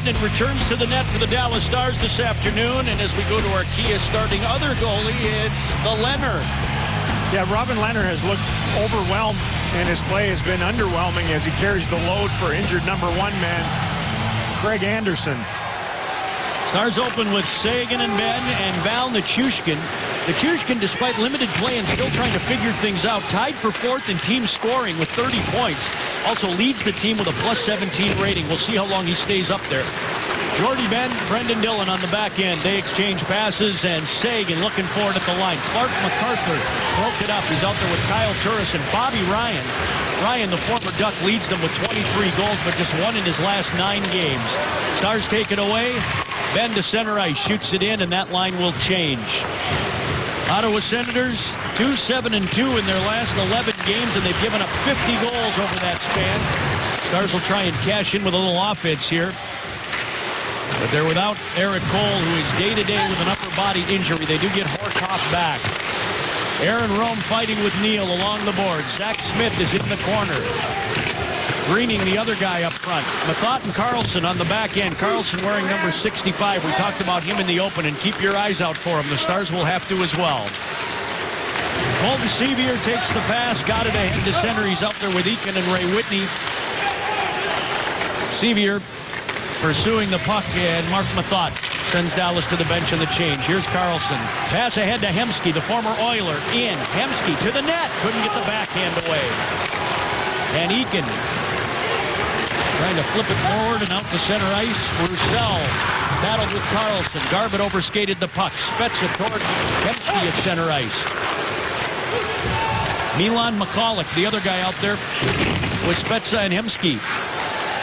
and returns to the net for the Dallas Stars this afternoon. And as we go to our Kia starting other goalie, it's the Lehner. Yeah, Robin Lehner has looked overwhelmed, and his play has been underwhelming as he carries the load for injured number 1 man, Craig Anderson. Stars open with Seguin and Ben and Val Nichushkin. Nichushkin, despite limited play and still trying to figure things out, tied for 4th in team scoring with 30 points. Also leads the team with a +17 rating. We'll see how long he stays up there. Jordy Ben, Brendan Dillon on the back end. They exchange passes, and Seguin looking for it at the line. Clark MacArthur broke it up. He's out there with Kyle Turris and Bobby Ryan. Ryan, the former Duck, leads them with 23 goals, but just 1 in his last 9 games. Stars take it away. Ben to center ice, shoots it in, and that line will change. Ottawa Senators 2-7-2 in their last 11 games, and they've given up 50 goals over that span. Stars will try and cash in with a little offense here. But they're without Eric Cole, who is day-to-day with an upper body injury. They do get Horkoff back. Aaron Rome fighting with Neal along the board. Zach Smith is in the corner. Greening, the other guy up front. Mathot and Carlson on the back end. Carlson wearing number 65. We talked about him in the open, and keep your eyes out for him. The Stars will have to as well. Colton Sevier takes the pass, got it ahead to center. He's up there with Eakin and Ray Whitney. Sevier pursuing the puck, and Mark Mathot sends Dallas to the bench in the change. Here's Carlson. Pass ahead to Hemsky, the former Oiler. In. Hemsky to the net. Couldn't get the backhand away. And Eakin trying to flip it forward and out to center ice. Roussel battled with Carlson. Garbutt overskated the puck. Spezza toward Hemsky at center ice. Milan McCulloch, the other guy out there with Spezza and Hemsky.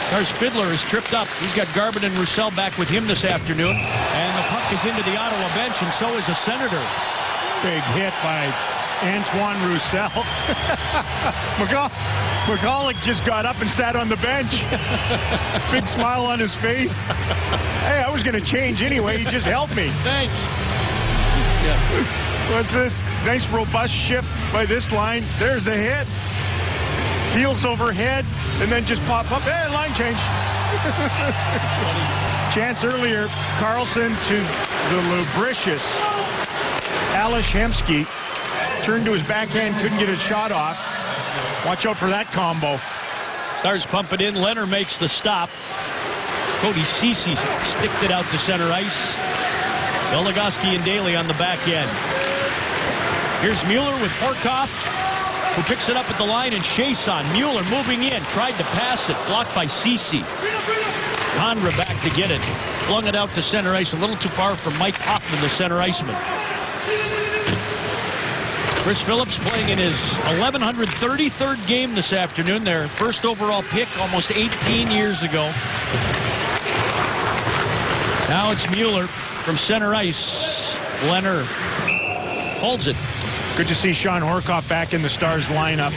Stars Fiddler is tripped up. He's got Garbutt and Roussel back with him this afternoon. And the puck is into the Ottawa bench, and so is the Senator. Big hit by Antoine Roussel. McCulloch just got up and sat on the bench. Big smile on his face. Hey, I was going to change anyway. He just helped me. Thanks. Yeah. What's this? Nice robust shift by this line. There's the hit. Heels overhead, and then just pop up. Hey, line change. Chance earlier, Carlson to the lubricious Ales Hemsky. Turned to his backhand, couldn't get his shot off. Watch out for that combo. Stars pump it in. Lehner makes the stop. Cody Ceci sticked it out to center ice. Goligoski and Daly on the back end. Here's Mueller with Horkoff, who picks it up at the line, and Chiasson. Mueller moving in, tried to pass it, blocked by Ceci. Condra back to get it. Flung it out to center ice, a little too far from Mike Hoffman, the center iceman. Chris Phillips playing in his 1133rd game this afternoon. Their first overall pick almost 18 years ago. Now it's Mueller from center ice. Lehner holds it. Good to see Sean Horkoff back in the Stars lineup.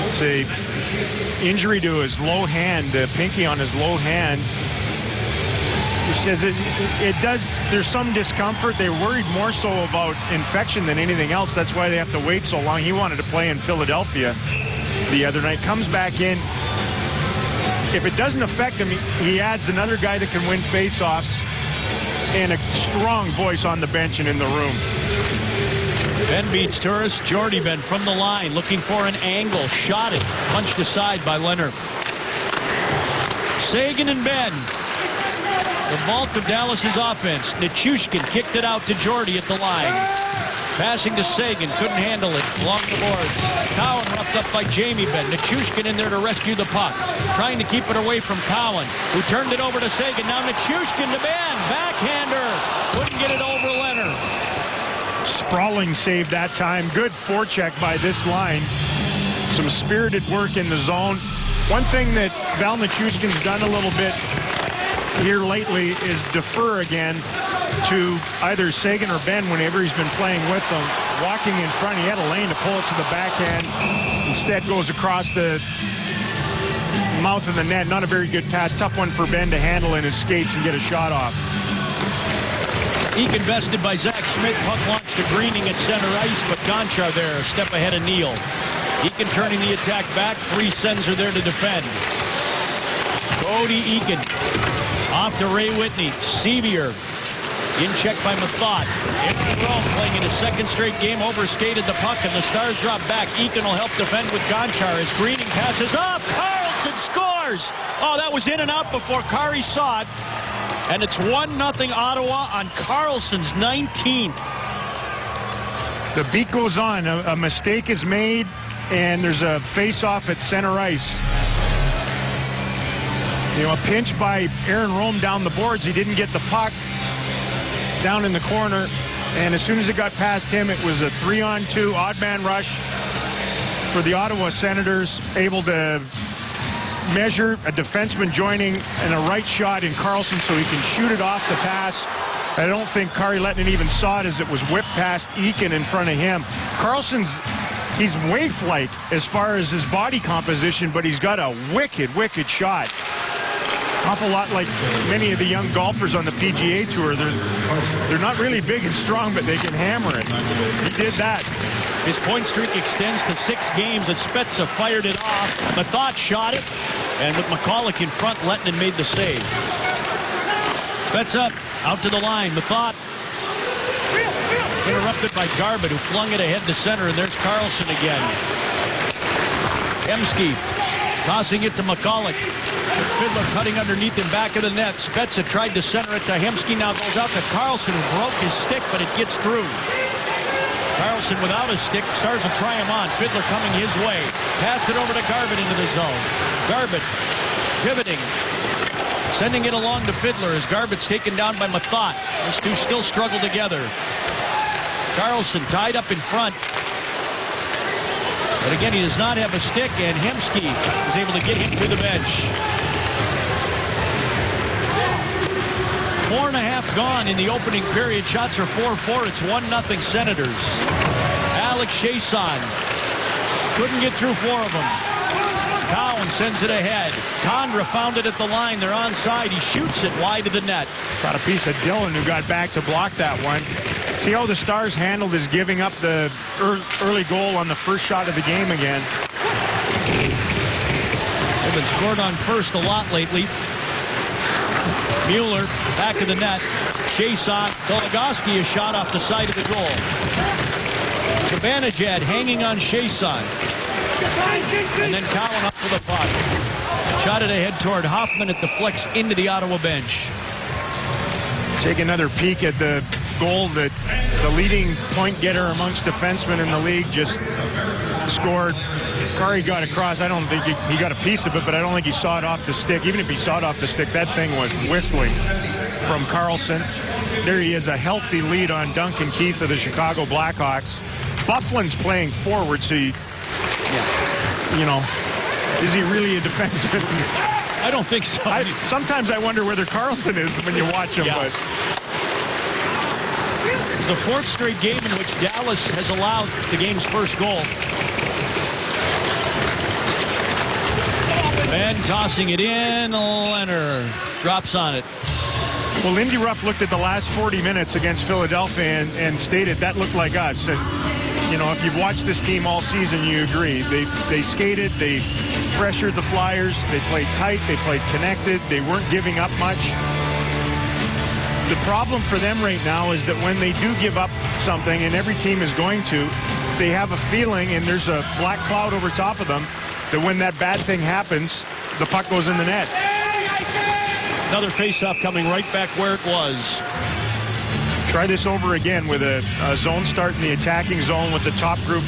It's a injury to his low hand, the pinky on his low hand. He says it does, there's some discomfort. They're worried more so about infection than anything else. That's why they have to wait so long. He wanted to play in Philadelphia the other night. Comes back in. If it doesn't affect him, he adds another guy that can win face-offs and a strong voice on the bench and in the room. Ben beats Turris. Jordy Ben from the line looking for an angle. Shot it. Punched aside by Lehner. Seguin and Ben. The bulk of Dallas's offense. Nichushkin kicked it out to Jordy at the line. Passing to Seguin. Couldn't handle it. Along the boards. Cowan roughed up by Jamie Benn. Nichushkin in there to rescue the puck. Trying to keep it away from Cowan, who turned it over to Seguin. Now Nichushkin to Ben. Backhander. Couldn't get it over Lehner. Sprawling save that time. Good forecheck by this line. Some spirited work in the zone. One thing that Val Nichushkin's done a little bit here lately is defer again to either Seguin or Ben whenever he's been playing with them. Walking in front, he had a lane to pull it to the backhand. Instead goes across the mouth of the net. Not a very good pass. Tough one for Ben to handle in his skates and get a shot off. Eakin bested by Zach Smith. Puck launched to Greening at center ice, but Gonchar there, a step ahead of Neal. Eakin turning the attack back. 3 Sens are there to defend. Cody Eakin Off to Ray Whitney. Sevier in check by Mathot. Anthony Rome playing in his second straight game, overskated the puck, and the Stars drop back. Eakin will help defend with Gonchar as Greening passes up. Carlson scores! Oh, that was in and out before Kari saw it. And it's 1-0 Ottawa on Carlson's 19th. The beat goes on. A mistake is made, and there's a face-off at center ice. You know, a pinch by Aaron Rome down the boards. He didn't get the puck down in the corner, and as soon as it got past him, it was a 3-on-2 odd man rush for the Ottawa Senators, able to measure a defenseman joining and a right shot in Carlson so he can shoot it off the pass. I don't think Kari Lehtinen even saw it as it was whipped past Eakin in front of him. Carlson's, he's waif-like as far as his body composition, but he's got a wicked shot. Awful lot like many of the young golfers on the PGA Tour. They're not really big and strong, but they can hammer it. He did that. His point streak extends to 6 games, and Spezza fired it off. Mathot shot it, and with McCulloch in front, Lehtinen made the save. Spezza out to the line. Mathot interrupted by Garbutt, who flung it ahead to center, and there's Carlson again. Hemsky tossing it to McCulloch. Fiddler cutting underneath him, back of the net. Spezza tried to center it to Hemsky, now goes out to Carlson, who broke his stick, but it gets through. Carlson without a stick. Stars will try him on. Fiddler coming his way. Pass it over to Garbutt into the zone. Garbutt pivoting. Sending it along to Fiddler as Garbutt's taken down by Mathot. Those two still struggle together. Carlson tied up in front. But again, he does not have a stick, and Hemsky is able to get him to the bench. 4.5 gone in the opening period. Shots are 4-4. It's 1-0 Senators. Alex Chiasson couldn't get through 4 of them. Cowan sends it ahead. Condra found it at the line. They're onside. He shoots it wide of the net. Got a piece of Dillon, who got back to block that one. See how the Stars handled his giving up the early goal on the first shot of the game again. They've been scored on first a lot lately. Mueller back of the net. Chiasson. Goligoski is shot off the side of the goal. Zibanejad hanging on Chiasson. And then Cowan up for the puck. Shot it ahead toward Hoffman at the flex into the Ottawa bench. Take another peek at the goal that the leading point getter amongst defensemen in the league just scored. Kari got across. I don't think he got a piece of it, but I don't think he saw it off the stick. Even if he saw it off the stick, that thing was whistling from Carlson. There he is, a healthy lead on Duncan Keith of the Chicago Blackhawks. Bufflin's playing forward, so you know, is he really a defenseman? I don't think so. Sometimes I wonder whether Carlson is when you watch him. But it's the 4th straight game in which Dallas has allowed the game's first goal. Ben tossing it in. Leonard drops on it. Well, Lindy Ruff looked at the last 40 minutes against Philadelphia and stated that looked like us. And, you know, if you've watched this team all season, you agree. They skated, they pressured the Flyers, they played tight, they played connected, they weren't giving up much. The problem for them right now is that when they do give up something, and every team is going to, they have a feeling, and there's a black cloud over top of them, that when that bad thing happens, the puck goes in the net. Another face-off coming right back where it was. Try this over again with a zone start in the attacking zone with the top group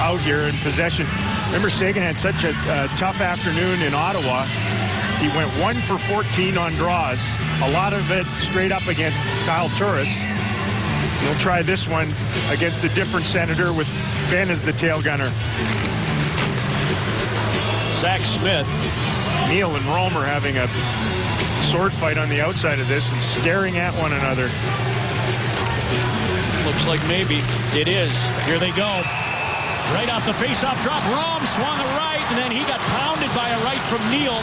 out here in possession. Remember, Seguin had such a tough afternoon in Ottawa. He went 1 for 14 on draws. A lot of it straight up against Kyle Turris. We'll try this one against a different Senator with Ben as the tail gunner. Zach Smith. Neal and Rome are having a sword fight on the outside of this and staring at one another. Looks like maybe it is. Here they go. Right off the face-off drop. Rome swung a right, and then he got pounded by a right from Neal.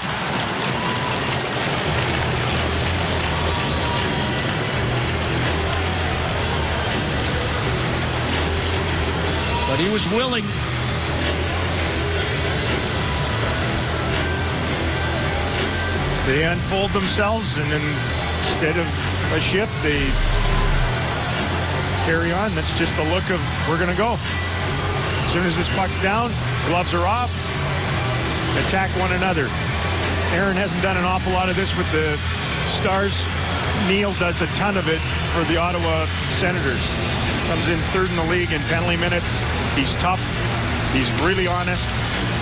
But he was willing. they unfold themselves, and then instead of a shift, they carry on. That's just the look of, we're going to go. As soon as this puck's down, gloves are off, attack one another. Aaron hasn't done an awful lot of this with the Stars. Neil does a ton of it for the Ottawa Senators. Comes in third in the league in penalty minutes. He's tough. He's really honest.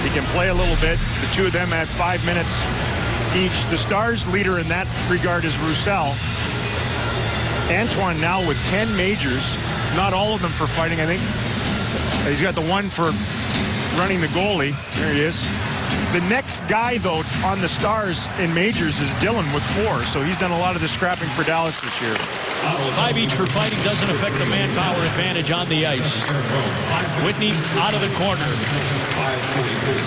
He can play a little bit. The two of them had 5 minutes each. The Stars leader in that regard is Roussel. Antoine now with 10 majors. Not all of them for fighting, I think. He's got the one for running the goalie. There he is. The next guy, though, on the Stars in majors is Dylan with 4, so he's done a lot of the scrapping for Dallas this year. 5 each for fighting doesn't affect the manpower advantage on the ice. Whitney out of the corner.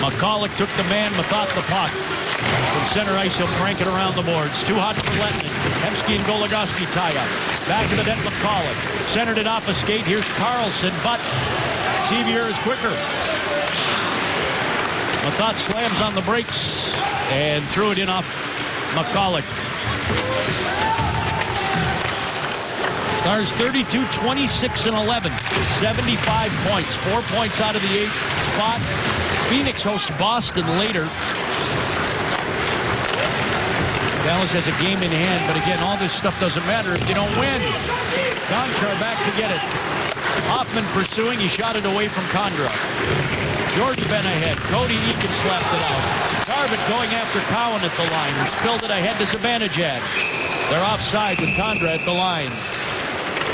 McCulloch took the man, Mathot the puck. From center ice, he'll crank it around the boards. Too hot for Lettinen. Hemsky and Goligoski tie up. Back to the net, McCulloch. Centered it off a skate. Here's Carlson, but Sevier is quicker. Mathot slams on the brakes and threw it in off McCulloch. Stars 32, 26, and 11. 75 points. 4 points out of the 8th spot. Phoenix hosts Boston later. Dallas has a game in hand, but again, all this stuff doesn't matter if you don't win. Gonchar back to get it. Hoffman pursuing. He shot it away from Condra. George Ben ahead. Cody Eakin slapped it out. Garbutt going after Cowan at the line, who spilled it ahead to Zibanejad. They're offside with Condra at the line.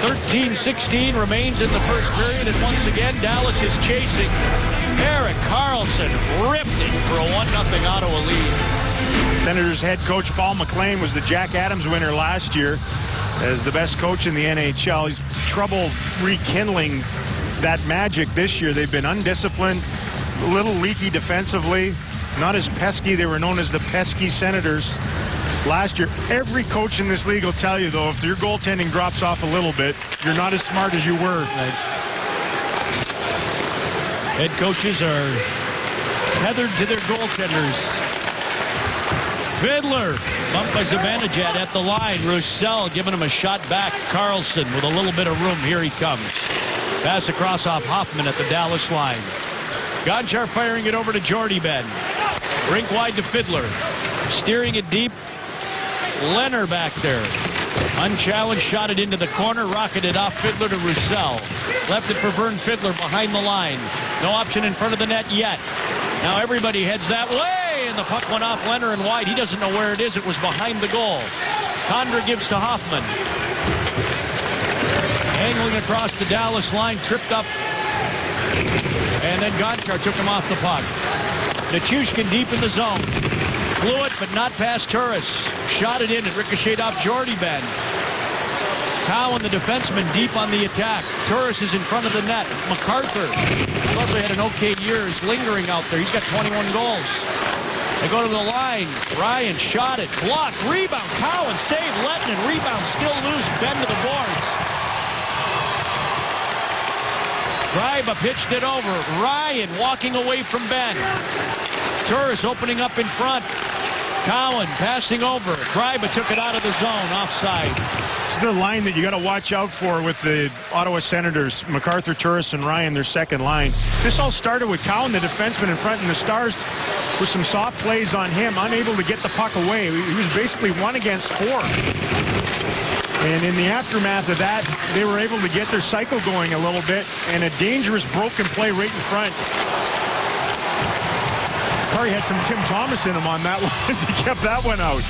13-16 remains in the first period, and once again, Dallas is chasing. Erik Karlsson ripped it for a 1-0 Ottawa lead. Senators head coach Paul McLean was the Jack Adams winner last year as the best coach in the NHL. He's trouble rekindling that magic this year. They've been undisciplined, a little leaky defensively, not as pesky. They were known as the pesky Senators last year. Every coach in this league will tell you, though, if your goaltending drops off a little bit, you're not as smart as you were. Head coaches are tethered to their goaltenders. Fiddler bumped by Zibanejad at the line. Roussel giving him a shot back. Karlsson with a little bit of room. Here he comes. Pass across off Hoffman at the Dallas line. Gonchar firing it over to Jordy Ben. Rink wide to Fiddler. Steering it deep. Leonard back there. Unchallenged, shot it into the corner. Rocketed off Fiddler to Roussel. Left it for Vern Fiddler behind the line. No option in front of the net yet. Now everybody heads that way. And the puck went off Leonard and wide. He doesn't know where it is. It was behind the goal. Condra gives to Hoffman. Angling across the Dallas line, tripped up. And then Gonchar took him off the puck. Nichushkin deep in the zone. Blew it, but not past Turris. Shot it in and ricocheted off Jordy Ben. Cowan, the defenseman, deep on the attack. Turris is in front of the net. MacArthur, who also had an okay year, is lingering out there. He's got 21 goals. They go to the line. Ryan shot it. Blocked. Rebound. Cowan saved. Lettinen. Rebound still loose. Ben to the boards. Gryba pitched it over. Ryan walking away from Ben. Turris opening up in front. Cowan passing over. Gryba took it out of the zone. Offside. This is the line that you got to watch out for with the Ottawa Senators. MacArthur, Turris, and Ryan, their second line. This all started with Cowan, the defenseman, in front, and the Stars with some soft plays on him, unable to get the puck away. He was basically 1 against 4. And in the aftermath of that, they were able to get their cycle going a little bit, and a dangerous broken play right in front. Curry had some Tim Thomas in him on that one as he kept that one out.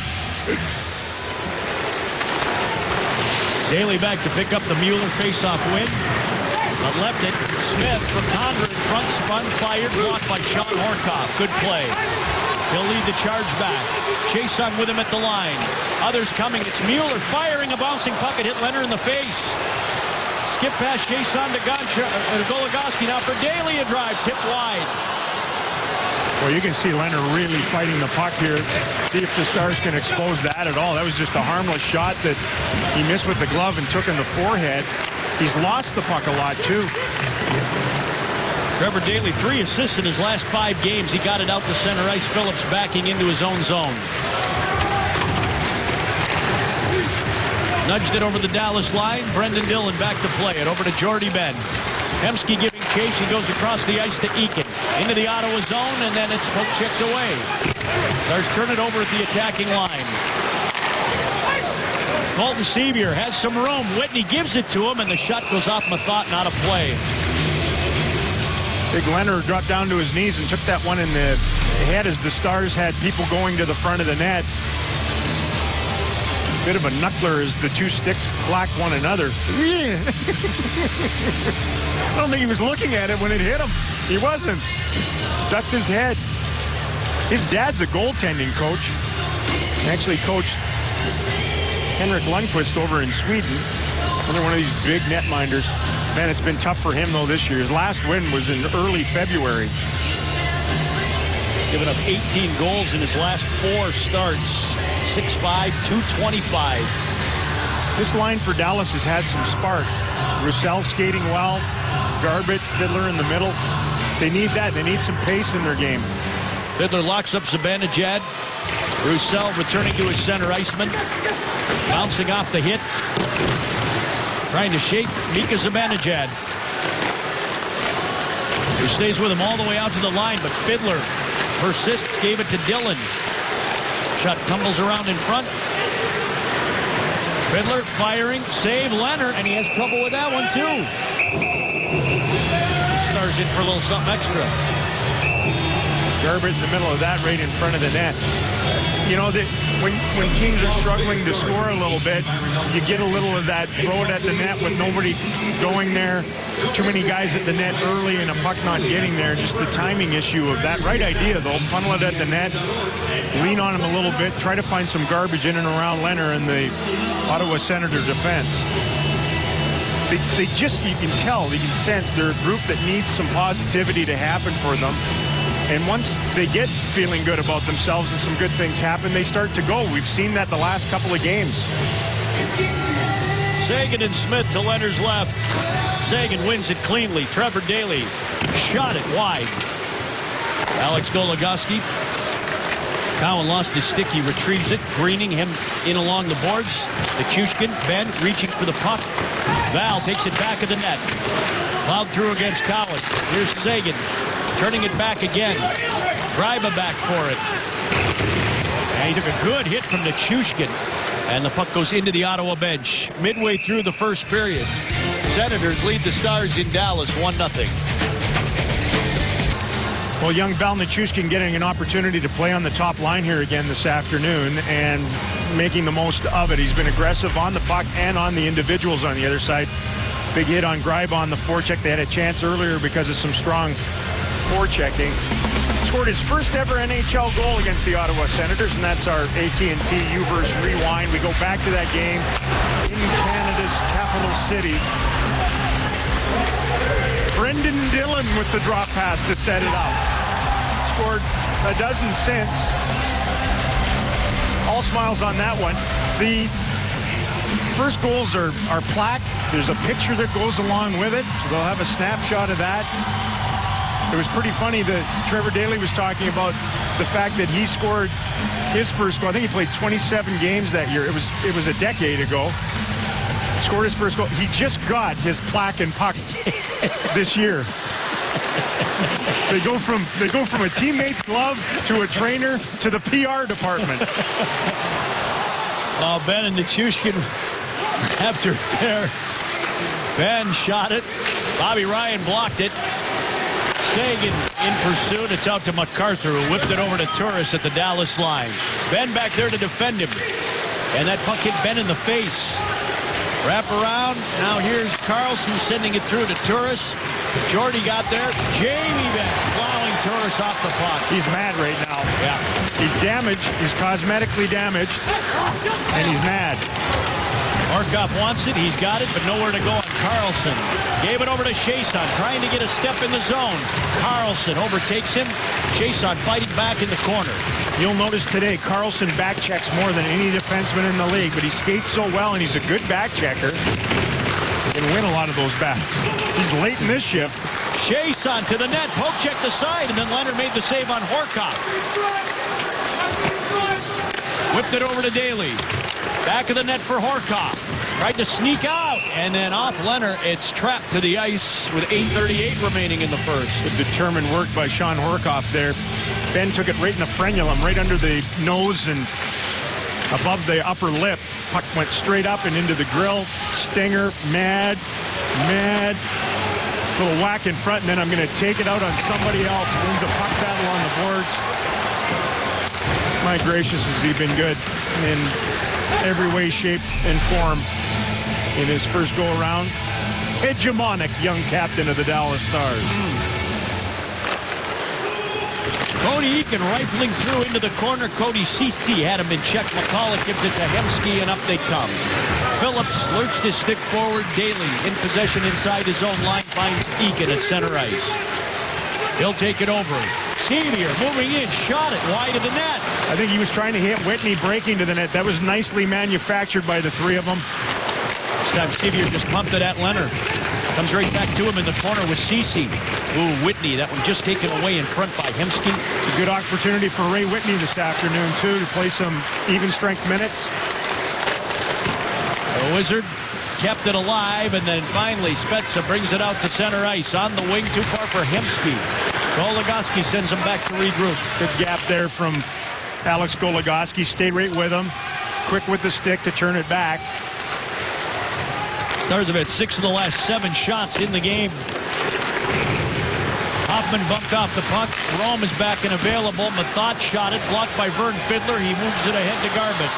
Daly back to pick up the Mueller face-off win. But left it. Smith from Condra in front, spun, fired, blocked by Sean Horkoff. Good play. He'll lead the charge back. Chiasson with him at the line. Others coming. It's Mueller firing a bouncing puck. It hit Leonard in the face. Skip past Chiasson to Goligoski. Now for Daly, a drive tipped wide. Well, you can see Leonard really fighting the puck here. See if the Stars can expose that at all. That was just a harmless shot that he missed with the glove and took in the forehead. He's lost the puck a lot, too. Trevor Daly, 3 assists in his last 5 games. He got it out to center ice. Phillips backing into his own zone. Nudged it over the Dallas line. Brendan Dillon back to play it. Over to Jordy Ben. Hemsky giving chase. He goes across the ice to Eakin. Into the Ottawa zone, and then it's poke checked away. Stars turn it over at the attacking line. Colton Sevier has some room. Whitney gives it to him, and the shot goes off Mathot and out of play. Big Leonard dropped down to his knees and took that one in the head as the Stars had people going to the front of the net. Bit of a knuckler as the two sticks block one another. I don't think he was looking at it when it hit him. He wasn't. Ducked his head. His dad's a goaltending coach. Actually coached Henrik Lundqvist over in Sweden. Another one of these big netminders. Man, it's been tough for him, though, this year. His last win was in early February. Giving up 18 goals in his last 4 starts. 6'5", 225. This line for Dallas has had some spark. Roussel skating well. Garbett, Fiddler in the middle. They need that. They need some pace in their game. Fiddler locks up Zibanejad. Roussel returning to his center iceman. Bouncing off the hit. Trying to shape Mika Zibanejad, who stays with him all the way out to the line, but Fiddler persists, gave it to Dillon. Shot tumbles around in front. Fiddler firing, save Leonard, and he has trouble with that one too. Stars in for a little something extra. Garbett in the middle of that, right in front of the net. You know, when teams are struggling to score a little bit, you get a little of that throw it at the net with nobody going there. Too many guys at the net early and a puck not getting there. Just the timing issue of that. Right idea, though. Funnel it at the net, lean on him a little bit, try to find some garbage in and around Leonard and the Ottawa Senator defense. They just, you can tell, you can sense they're a group that needs some positivity to happen for them. And once they get feeling good about themselves and some good things happen, they start to go. We've seen that the last couple of games. Sagan and Smith to Leonard's left. Sagan wins it cleanly. Trevor Daley shot it wide. Alex Goligoski. Cowan lost his stick. He retrieves it. Greening him in along the boards. Nichushkin, Ben reaching for the puck. Val takes it back of the net. Plowed through against Cowan. Here's Sagan. Turning it back again. Gryba back for it. And he took a good hit from Nichushkin. And the puck goes into the Ottawa bench. Midway through the first period. Senators lead the Stars in Dallas 1-0. Well, young Val Nichushkin getting an opportunity to play on the top line here again this afternoon and making the most of it. He's been aggressive on the puck and on the individuals on the other side. Big hit on Gryba on the forecheck. They had a chance earlier because of some strong forechecking. Scored his first ever NHL goal against the Ottawa Senators, and that's our AT&T U-verse rewind. We go back to that game in Canada's capital city. Brendan Dillon with the drop pass to set it up. Scored a dozen since. All smiles on that one. The first goals are plaqued. There's a picture that goes along with it, so they'll have a snapshot of that. It was pretty funny that Trevor Daley was talking about the fact that he scored his first goal. I think he played 27 games that year. It was a decade ago. Scored his first goal. He just got his plaque and puck this year. They go from a teammate's glove to a trainer to the PR department. Ben and Nichushkin after there. Ben shot it. Bobby Ryan blocked it. Sagan in pursuit. It's out to MacArthur, who whipped it over to Turris at the Dallas line. Ben back there to defend him. And that puck hit Ben in the face. Wrap around. Now here's Carlson sending it through to Turris. Jordy got there. Jamie Ben plowing Turris off the puck. He's mad right now. Yeah. He's damaged. He's cosmetically damaged. And he's mad. Markov wants it. He's got it, but nowhere to go on Carlson. Gave it over to Chiasson, trying to get a step in the zone. Carlson overtakes him. Chiasson fighting back in the corner. You'll notice today, Carlson back checks more than any defenseman in the league, but he skates so well, and he's a good back checker. He can win a lot of those backs. He's late in this shift. Chiasson to the net. Poke check the side, and then Leonard made the save on Horcoff. Whipped it over to Daley. Back of the net for Horcoff. Tried to sneak out, and then off Leonard. It's trapped to the ice with 8:38 remaining in the first. Good determined work by Sean Horcoff there. Ben took it right in the frenulum, right under the nose and above the upper lip. Puck went straight up and into the grill. Stinger, mad. Little whack in front, and then I'm going to take it out on somebody else. Wins a puck battle on the boards. My gracious, has he been good in every way, shape, and form in his first go-around. Hegemonic young captain of the Dallas Stars. Cody Eakin rifling through into the corner. Cody Ceci had him in check. McCulloch gives it to Hemsky, and up they come. Phillips lurched his stick forward. Daly in possession inside his own line, finds Eakin at center ice. He'll take it over. Sevier moving in, shot it wide of the net. I think he was trying to hit Whitney breaking to the net. That was nicely manufactured by the three of them. This time Sevier just pumped it at Leonard. Comes right back to him in the corner with Ceci. Ooh, Whitney, that one just taken away in front by Hemsky. A good opportunity for Ray Whitney this afternoon, too, to play some even strength minutes. The Wizard kept it alive, and then finally Spezza brings it out to center ice. On the wing, too far for Hemsky. Goligoski sends him back to regroup. Good gap there from Alex Goligoski. Stayed right with him. Quick with the stick to turn it back. Stars have had 6 of the last 7 shots in the game. Hoffman bumped off the puck. Rome is back and available. Mathot shot it, blocked by Vern Fiddler. He moves it ahead to Garbett.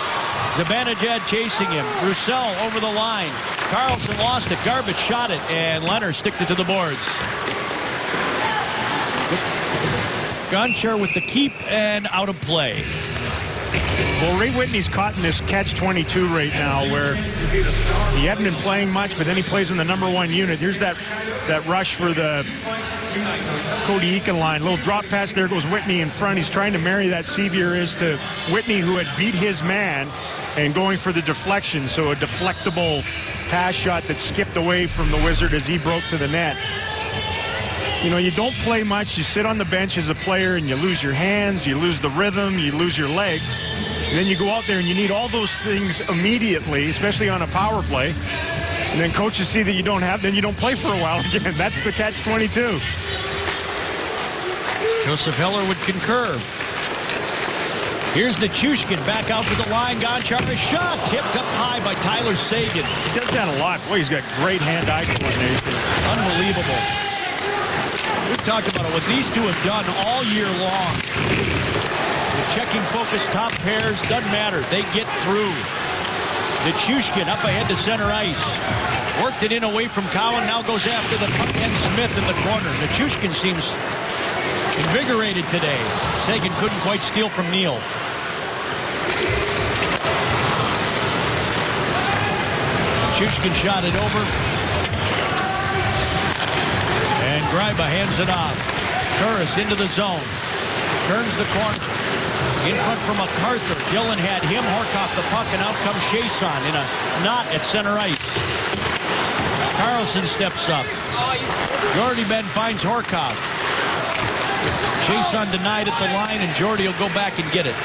Zibanejad chasing him. Roussel over the line. Carlson lost it. Garbett shot it, and Leonard sticked it to the boards. Gonchar with the keep and out of play. Well, Ray Whitney's caught in this catch-22 right now where he hadn't been playing much, but then he plays in the #1 unit. Here's that rush for the Cody Eakin line. Little drop pass, there goes Whitney in front. He's trying to marry that Sevier is to Whitney, who had beat his man, and going for the deflection. So a deflectable pass shot that skipped away from the Wizard as he broke to the net. You know, you don't play much. You sit on the bench as a player and you lose your hands, you lose the rhythm, you lose your legs. And then you go out there and you need all those things immediately, especially on a power play. And then coaches see that you don't have, then you don't play for a while again. That's the catch-22. Joseph Heller would concur. Here's Nichushkin back out to the line. Gonchar is shot. Tipped up high by Tyler Seguin. He does that a lot. Boy, he's got great hand-eye coordination. Unbelievable. We've talked about it. What these two have done all year long. The checking focus, top pairs, doesn't matter. They get through. Nichushkin up ahead to center ice. Worked it in away from Cowan. Now goes after the puck and Smith in the corner. Nichushkin seems invigorated today. Seguin couldn't quite steal from Neal. Nichushkin shot it over. And Greiba hands it off. Turris into the zone. Turns the corner. In front from MacArthur. Dillon had him. Horcoff the puck, and out comes Chason in a knot at center ice. Carlson steps up. Jordy Ben finds Horcoff. Chason denied at the line, and Jordy will go back and get it.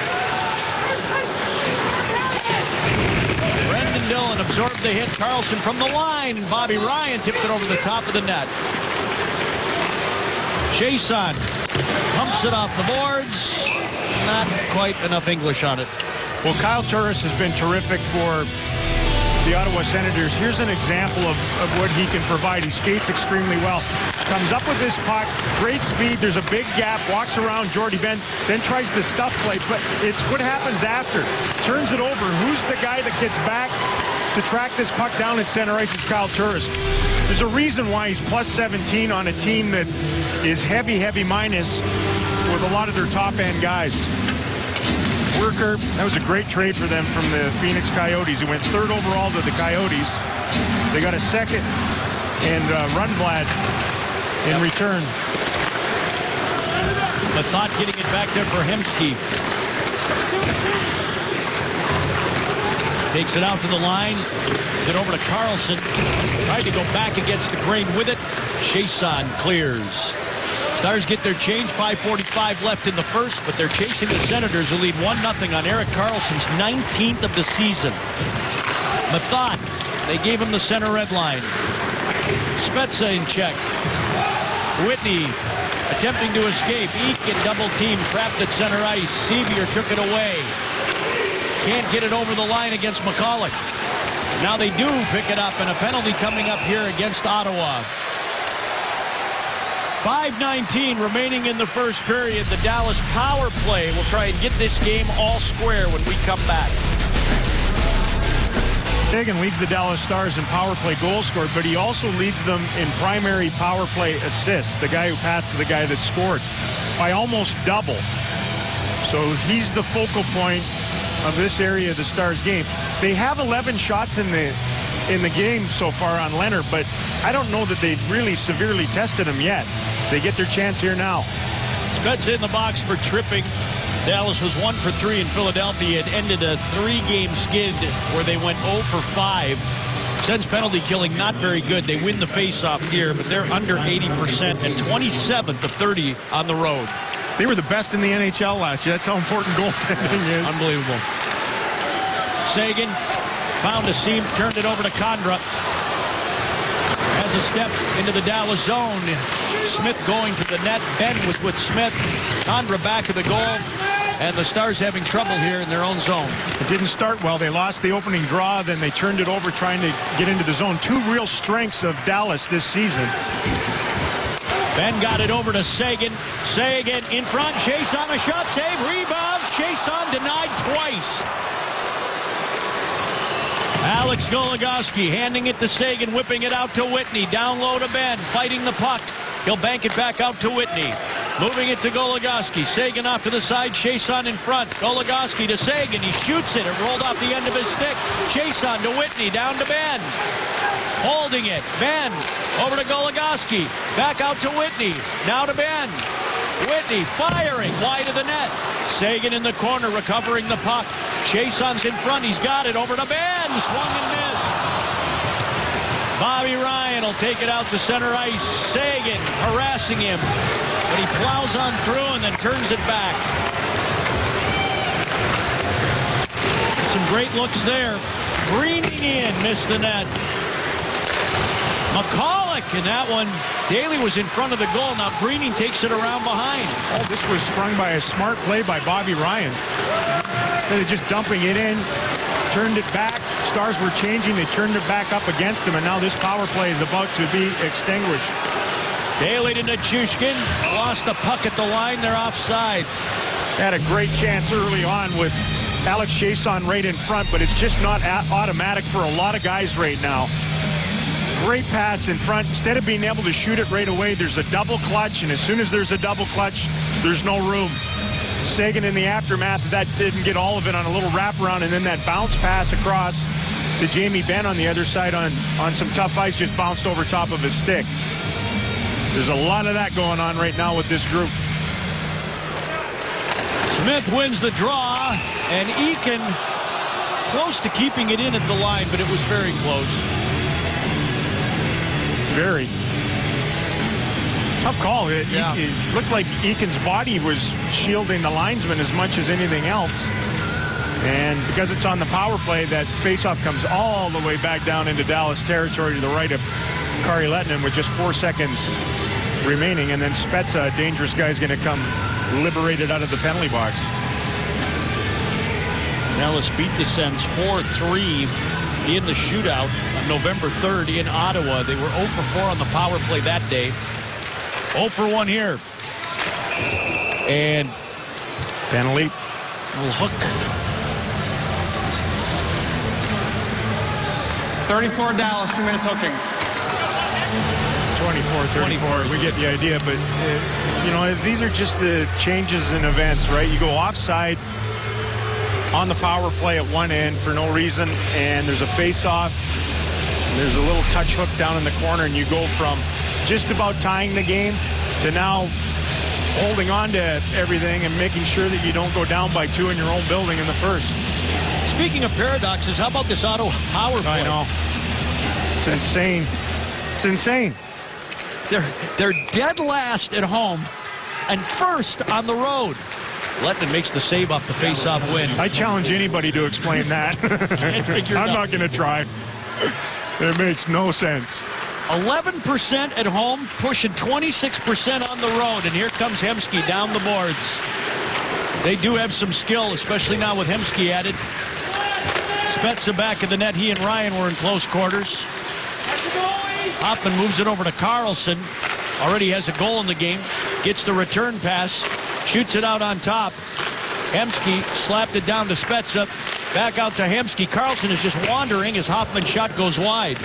Brendan Dillon absorbed the hit. Carlson from the line, and Bobby Ryan tipped it over the top of the net. Chason pumps it off the boards. Not quite enough English on it. Well, Kyle Turris has been terrific for the Ottawa Senators. Here's an example of what he can provide. He skates extremely well. Comes up with this puck, great speed. There's a big gap, walks around Jordy Ben, then tries the stuff play, but it's what happens after. Turns it over. Who's the guy that gets back to track this puck down at center ice? It's Kyle Turris. There's a reason why he's plus 17 on a team that is heavy minus with a lot of their top-end guys. Worker, that was a great trade for them from the Phoenix Coyotes. He went 3rd overall to the Coyotes. They got a 2nd and Rundblad in return. Mathot getting it back there for Hemsky. Takes it out to the line. Get over to Carlson. Tried to go back against the grain with it. Chason clears. Stars get their change, 5:45 left in the first, but they're chasing the Senators, who lead 1-0 on Erik Karlsson's 19th of the season. Method, they gave him the center red line. Spezza in check. Whitney attempting to escape. Eakin double team, trapped at center ice. Sevier took it away. Can't get it over the line against McCulloch. Now they do pick it up, and a penalty coming up here against Ottawa. 5:19 remaining in the first period. The Dallas power play will try and get this game all square when we come back. Seguin leads the Dallas Stars in power play goals scored, but he also leads them in primary power play assists, the guy who passed to the guy that scored, by almost double. So he's the focal point of this area of the Stars game. They have 11 shots in the game so far on Leonard, but I don't know that they've really severely tested him yet. They get their chance here now. Spezza in the box for tripping. Dallas was 1 for 3 in Philadelphia. It ended a 3-game skid where they went 0 for 5. Sens penalty killing not very good. They win the faceoff here, but they're under 80% and 27th of 30 on the road. They were the best in the NHL last year. That's how important goaltending is. Unbelievable. Seguin found a seam, turned it over to Condra. Has a step into the Dallas zone. Smith going to the net. Ben was with Smith. Condra back to the goal. And the Stars having trouble here in their own zone. It didn't start well. They lost the opening draw. Then they turned it over trying to get into the zone. Two real strengths of Dallas this season. Ben got it over to Seguin. Seguin in front. Chiasson a shot save. Rebound. Chiasson denied twice. Alex Goligoski handing it to Seguin, whipping it out to Whitney. Down low to Ben, fighting the puck. He'll bank it back out to Whitney. Moving it to Goligoski. Seguin off to the side. Chiasson in front. Goligoski to Seguin. He shoots it. It rolled off the end of his stick. Chiasson to Whitney. Down to Ben. Holding it. Ben over to Goligoski. Back out to Whitney. Now to Ben. Whitney firing wide of the net. Seguin in the corner recovering the puck. Chiasson's in front. He's got it over to Ben. Swung and missed. Bobby Ryan will take it out to center ice. Seguin harassing him. But he plows on through and then turns it back. Some great looks there. Greening in. Missed the net. McCulloch in that one. Daly was in front of the goal. Now Greening takes it around behind. Oh, this was sprung by a smart play by Bobby Ryan. Instead of just dumping it in, turned it back. Stars were changing. They turned it back up against them, and now this power play is about to be extinguished. Daly to Nichushkin. Lost the puck at the line. They're offside. Had a great chance early on with Alex Chiasson right in front, but it's just not automatic for a lot of guys right now. Great pass in front. Instead of being able to shoot it right away, there's a double clutch, and as soon as there's a double clutch, there's no room. Seguin in the aftermath of that didn't get all of it on a little wraparound, and then that bounce pass across to Jamie Benn on the other side on some tough ice just bounced over top of his stick. There's a lot of that going on right now with this group. Smith wins the draw, and Eakin close to keeping it in at the line, but it was very close. Very tough call. It looked like Eakin's body was shielding the linesman as much as anything else. And because it's on the power play, that faceoff comes all the way back down into Dallas territory to the right of Kari Lehtinen with just 4 seconds remaining. And then Spezza, a dangerous guy, is going to come liberated out of the penalty box. Dallas beat the Sens 4-3 in the shootout on November 3rd in Ottawa. They were 0 for 4 on the power play that day. 0 for 1 here. And penalty. Little hook. 34 Dallas, 2 minutes hooking. 24. We get the idea, but you know, these are just the changes in events, right? You go offside on the power play at one end for no reason, and there's a face-off. There's a little touch hook down in the corner, and you go from just about tying the game to now holding on to everything and making sure that you don't go down by 2 in your own building in the first. Speaking of paradoxes, how about this Ottawa power play? I know. It's insane. It's insane. They're dead last at home and first on the road. Lettman makes the save off the face-off win. I challenge anybody to explain that. Can't figure it I'm out. not going to try. It makes no sense. 11% at home, pushing 26% on the road. And here comes Hemsky down the boards. They do have some skill, especially now with Hemsky at it. Spezza back of the net. He and Ryan were in close quarters. Hoffman moves it over to Carlson. Already has a goal in the game. Gets the return pass. Shoots it out on top. Hemsky slapped it down to Spezza. Back out to Hemsky. Carlson is just wandering as Hoffman's shot goes wide.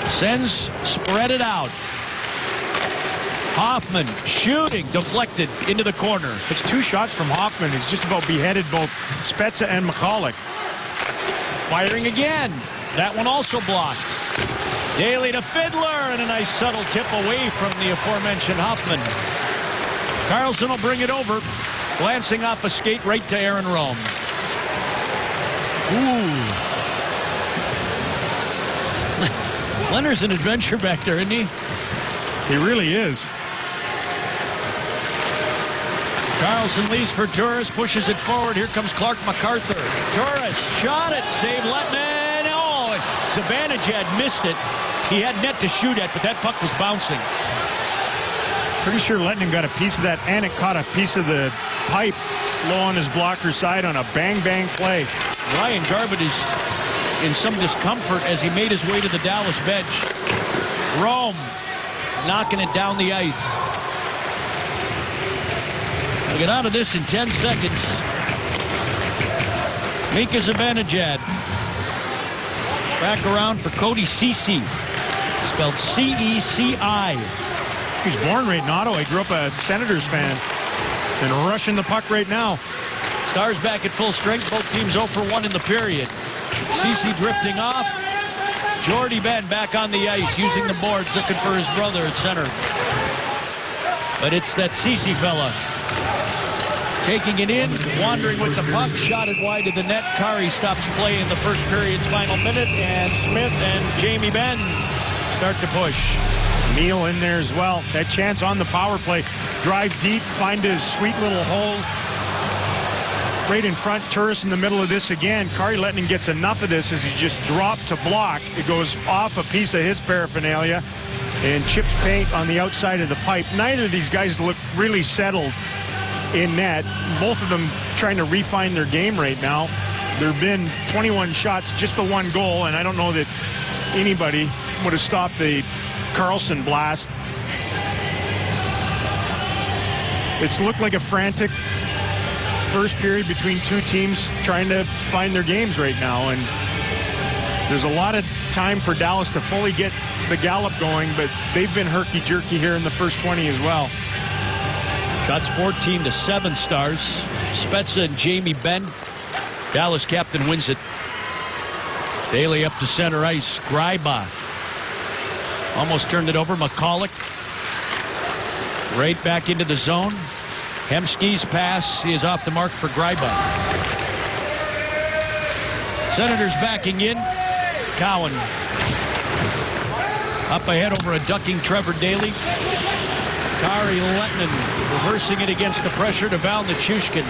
Sens spread it out. Hoffman shooting, deflected into the corner. It's 2 shots from Hoffman. He's just about beheaded both Spezza and McCulloch. Firing again. That one also blocked. Daly to Fiddler, and a nice subtle tip away from the aforementioned Hoffman. Carlson will bring it over, glancing off a skate right to Aaron Rome. Ooh. Leonard's an adventure back there, isn't he? He really is. Carlson leaves for Turris, pushes it forward. Here comes Clark MacArthur. Turris shot it, save Lettman. Oh, Zibanejad missed it. He had net to shoot at, but that puck was bouncing. Pretty sure Lettman got a piece of that, and it caught a piece of the pipe low on his blocker side on a bang-bang play. Ryan Garbutt is in some discomfort as he made his way to the Dallas bench. Rome knocking it down the ice. We'll get out of this in 10 seconds. Mika Zibanejad. Back around for Cody Ceci. Spelled C-E-C-I. He's born right in Ottawa. He grew up a Senators fan. And rushing the puck right now. Stars back at full strength. Both teams 0 for 1 in the period. Ceci drifting off. Jordy Ben back on the ice, using the boards, looking for his brother at center. But it's that Ceci fella. Taking it in, wandering with the puck, shot it wide to the net. Kari stops play in the first period's final minute, and Smith and Jamie Benn start to push. Neal in there as well. That chance on the power play. Drive deep, find his sweet little hole. Right in front, Turris in the middle of this again. Kari Lettinen gets enough of this as he just dropped to block. It goes off a piece of his paraphernalia and chips paint on the outside of the pipe. Neither of these guys look really settled in net. Both of them trying to refine their game right now. There have been 21 shots, just the 1 goal, and I don't know that anybody would have stopped the Carlson blast. It's looked like a frantic first period between 2 teams trying to find their games right now, and there's a lot of time for Dallas to fully get the gallop going, but they've been herky-jerky here in the first 20 as well. Shots 14-7 Stars. Spezza and Jamie Benn. Dallas captain wins it. Daly up to center ice. Gryba almost turned it over. McCulloch right back into the zone. Hemsky's pass is off the mark for Gryba. Senators backing in. Cowan up ahead over a ducking Trevor Daly. Kari Lettinen reversing it against the pressure to Val Nichushkin.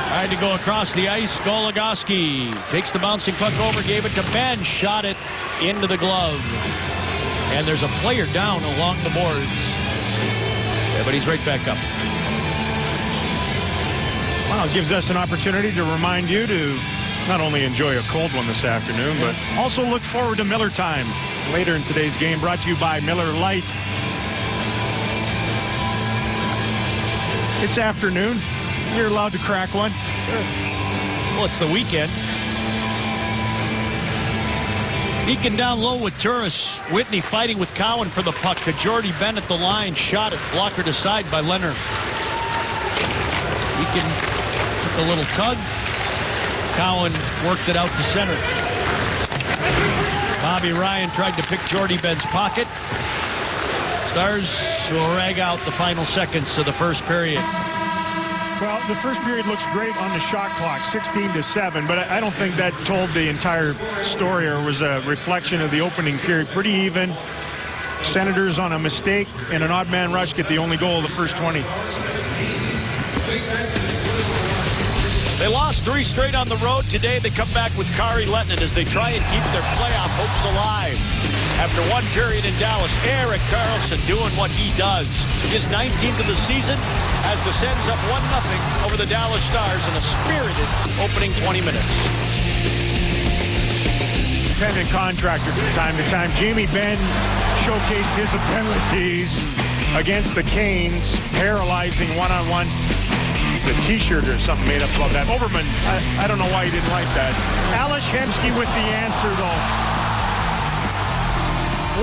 Tried to go across the ice. Goligoski takes the bouncing puck over, gave it to Ben, shot it into the glove. And there's a player down along the boards. Yeah, but he's right back up. Well, it gives us an opportunity to remind you to not only enjoy a cold one this afternoon, but also look forward to Miller time later in today's game, brought to you by Miller Lite. It's afternoon. You're allowed to crack one. Sure. Well, it's the weekend. Deacon down low with Turris. Whitney fighting with Cowan for the puck to Jordy Ben at the line. Shot it. Blockered aside by Leonard. Deacon took a little tug. Cowan worked it out to center. Bobby Ryan tried to pick Jordy Ben's pocket. Stars will rag out the final seconds of the first period. Well, the first period looks great on the shot clock, 16-7, but I don't think that told the entire story or was a reflection of the opening period. Pretty even. Senators on a mistake and an odd man rush get the only goal of the first 20. They lost 3 straight on the road. Today they come back with Kari Lehtinen as they try and keep their playoff hopes alive. After 1 period in Dallas, Erik Karlsson doing what he does. His 19th of the season as the Sens up 1-0 over the Dallas Stars in a spirited opening 20 minutes. Independent contractor from time to time. Jamie Benn showcased his abilities against the Canes, paralyzing one-on-one. The T-shirt or something made up of that. Overman, I don't know why he didn't like that. Ales Hemsky with the answer, though.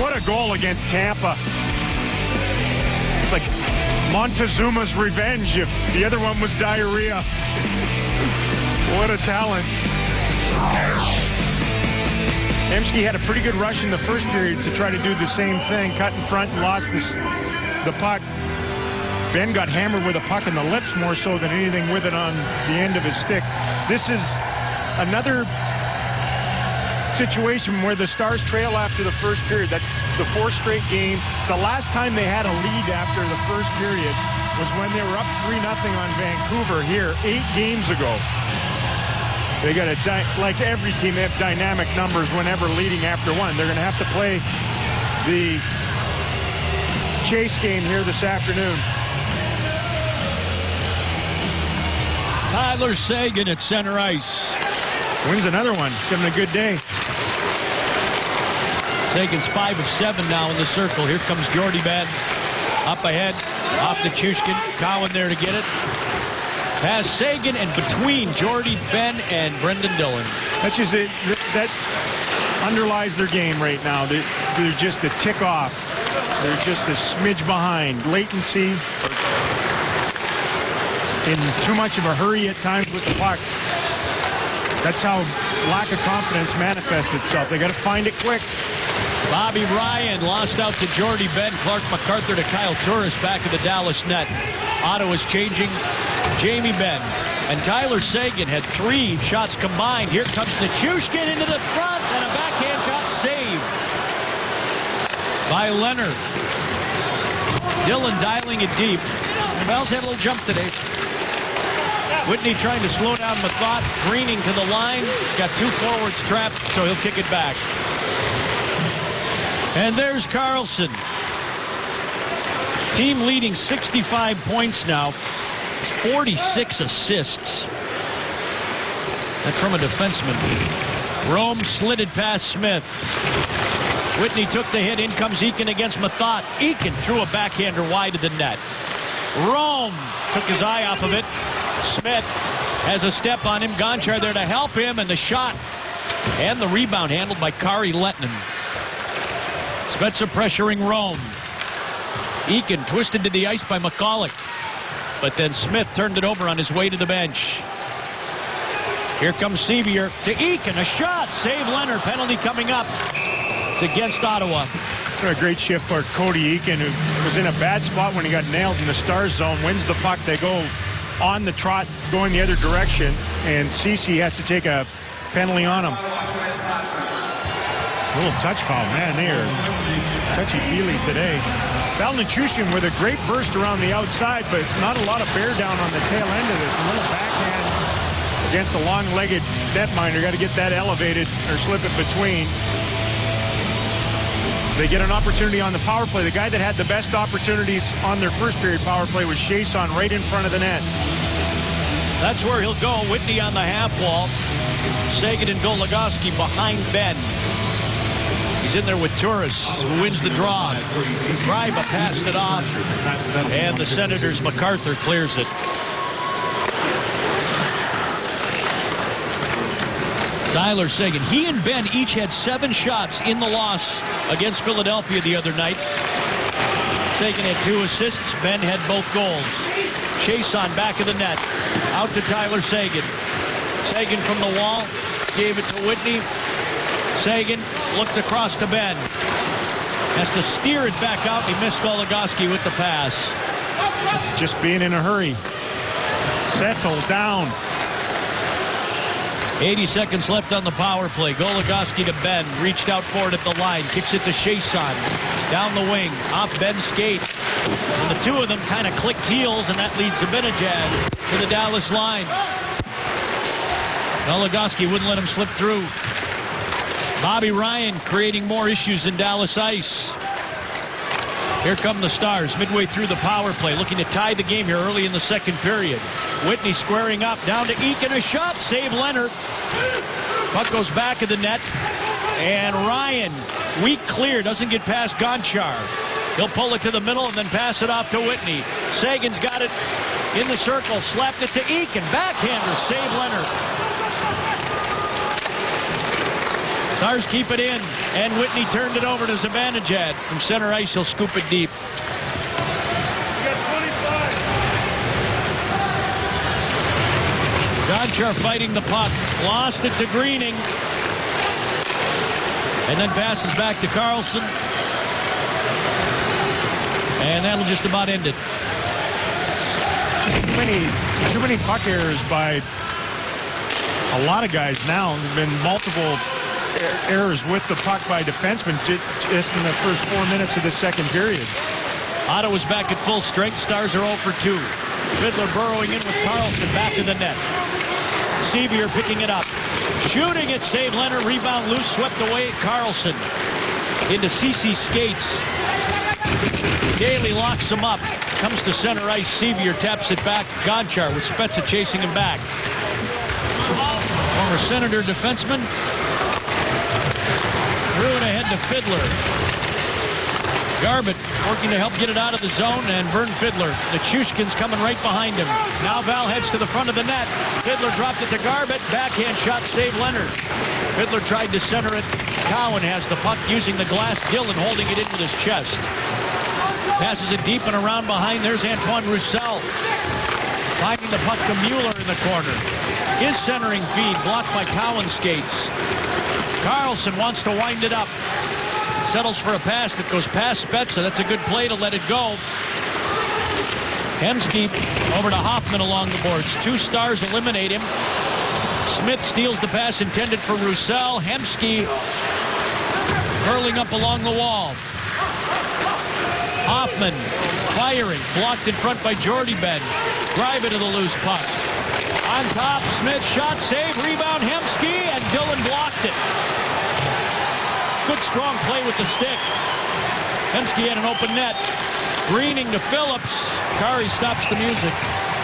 What a goal against Tampa. Like Montezuma's revenge if the other one was diarrhea. What a talent. Hemsky had a pretty good rush in the first period to try to do the same thing. Cut in front and lost the puck. Ben got hammered with a puck in the lips more so than anything with it on the end of his stick. This is another situation where the Stars trail after the first period. That's the 4th straight game. The last time they had a lead after the first period was when they were up 3-0 on Vancouver here 8 games ago. They got like every team, they have dynamic numbers whenever leading after one. They're going to have to play the chase game here this afternoon. Tyler Seguin at center ice. Wins another one. He's having a good day. Seguin's 5 of 7 now in the circle. Here comes Jordie Benn. Up ahead. Off to Chushkin. Cowan there to get it. Pass Seguin and between Jordie Benn and Brendan Dillon. That's just it. That underlies their game right now. They're just a tick off. They're just a smidge behind. Latency. In too much of a hurry at times with the puck. That's how lack of confidence manifests itself. They got to find it quick. Bobby Ryan lost out to Jordie Benn. Clark MacArthur to Kyle Turris back of the Dallas net. Ottawa's changing Jamie Benn. And Tyler Seguin had 3 shots combined. Here comes Nichushkin into the front and a backhand shot saved by Leonard. Dillon dialing it deep. Bell's had a little jump today. Whitney trying to slow down Methot. Greening to the line. Got 2 forwards trapped, so he'll kick it back. And there's Karlsson. Team leading 65 points now. 46 assists. That's from a defenseman. Rome slid it past Smith. Whitney took the hit. In comes Eakin against Methot. Eakin threw a backhander wide of the net. Rome took his eye off of it. Smith has a step on him. Gonchar there to help him, and the shot and the rebound handled by Kari Lehtinen. Spezza pressuring Rome. Eakin twisted to the ice by McCulloch, but then Smith turned it over on his way to the bench. Here comes Sevier to Eakin. A shot. Save Leonard. Penalty coming up. It's against Ottawa. A great shift for Cody Eakin, who was in a bad spot when he got nailed in the Stars zone. Wins the puck. They go on the trot going the other direction, and Ceci has to take a penalty on him. A little touch foul. Man, they are touchy-feely today. Val Nichushkin with a great burst around the outside, but not a lot of bear down on the tail end of this. A little backhand against the long-legged netminder. Got to get that elevated or slip it between. They get an opportunity on the power play. The guy that had the best opportunities on their first period power play was Chiasson right in front of the net. That's where he'll go. Whitney on the half wall. Seguin and Goligoski behind Benn. He's in there with Turris, who wins the draw. Greiba passed it off, and the Senators' MacArthur clears it. Tyler Seguin. He and Benn each had 7 shots in the loss against Philadelphia the other night. Seguin had 2 assists. Benn had both goals. Chiasson back of the net. Out to Tyler Seguin. Seguin from the wall. Gave it to Whitney. Seguin looked across to Benn. Has to steer it back out. He missed Goligoski with the pass. It's just being in a hurry. Settle down. 80 seconds left on the power play. Goligoski to Ben. Reached out for it at the line. Kicks it to Chiasson. Down the wing. Off Ben's skate. And the two of them kind of clicked heels, and that leads Zibanejad to the Dallas line. Goligoski wouldn't let him slip through. Bobby Ryan creating more issues in Dallas ice. Here come the Stars midway through the power play, looking to tie the game here early in the second period. Whitney squaring up, down to Eakin, a shot, save Leonard. Puck goes back of the net, and Ryan, weak clear, doesn't get past Gonchar. He'll pull it to the middle and then pass it off to Whitney. Sagan's got it in the circle, slapped it to Eakin, backhander, save Leonard. Stars keep it in, and Whitney turned it over to Zibanejad. From center ice, he'll scoop it deep. Gonchar fighting the puck. Lost it to Greening. And then passes back to Karlsson. And that'll just about end it. Too many puck errors by a lot of guys now. There have been multiple errors with the puck by defensemen just in the first 4 minutes of the second period. Ottawa's back at full strength. Stars are 0 for 2. Fiddler burrowing in with Karlsson back to the net. Sevier picking it up. Shooting it, save Leonard. Rebound loose, swept away at Karlsson. Into CC skates. Daly locks him up. Comes to center ice. Sevier taps it back. Gonchar with Spezza chasing him back. Former Senator defenseman. Threw it ahead to Fiddler. Garbutt working to help get it out of the zone, and Vern Fiddler. The Chushkin's coming right behind him. Now Val heads to the front of the net. Fiddler dropped it to Garbutt. Backhand shot, save Leonard. Fiddler tried to center it. Cowan has the puck using the glass gill and holding it in with his chest. Passes it deep and around behind. There's Antoine Roussel. Finding the puck to Mueller in the corner. His centering feed blocked by Cowan's skates. Karlsson wants to wind it up. Settles for a pass that goes past Spezza. That's a good play to let it go. Hemsky over to Hoffman along the boards. 2 Stars eliminate him. Smith steals the pass intended for Roussel. Hemsky curling up along the wall. Hoffman firing. Blocked in front by Jordy Ben. Drive into the loose puck. On top, Smith shot, save, rebound, Hemsky, and Dillon blocked it. Good strong play with the stick. Hemsky had an open net. Greening to Phillips. Kari stops the music.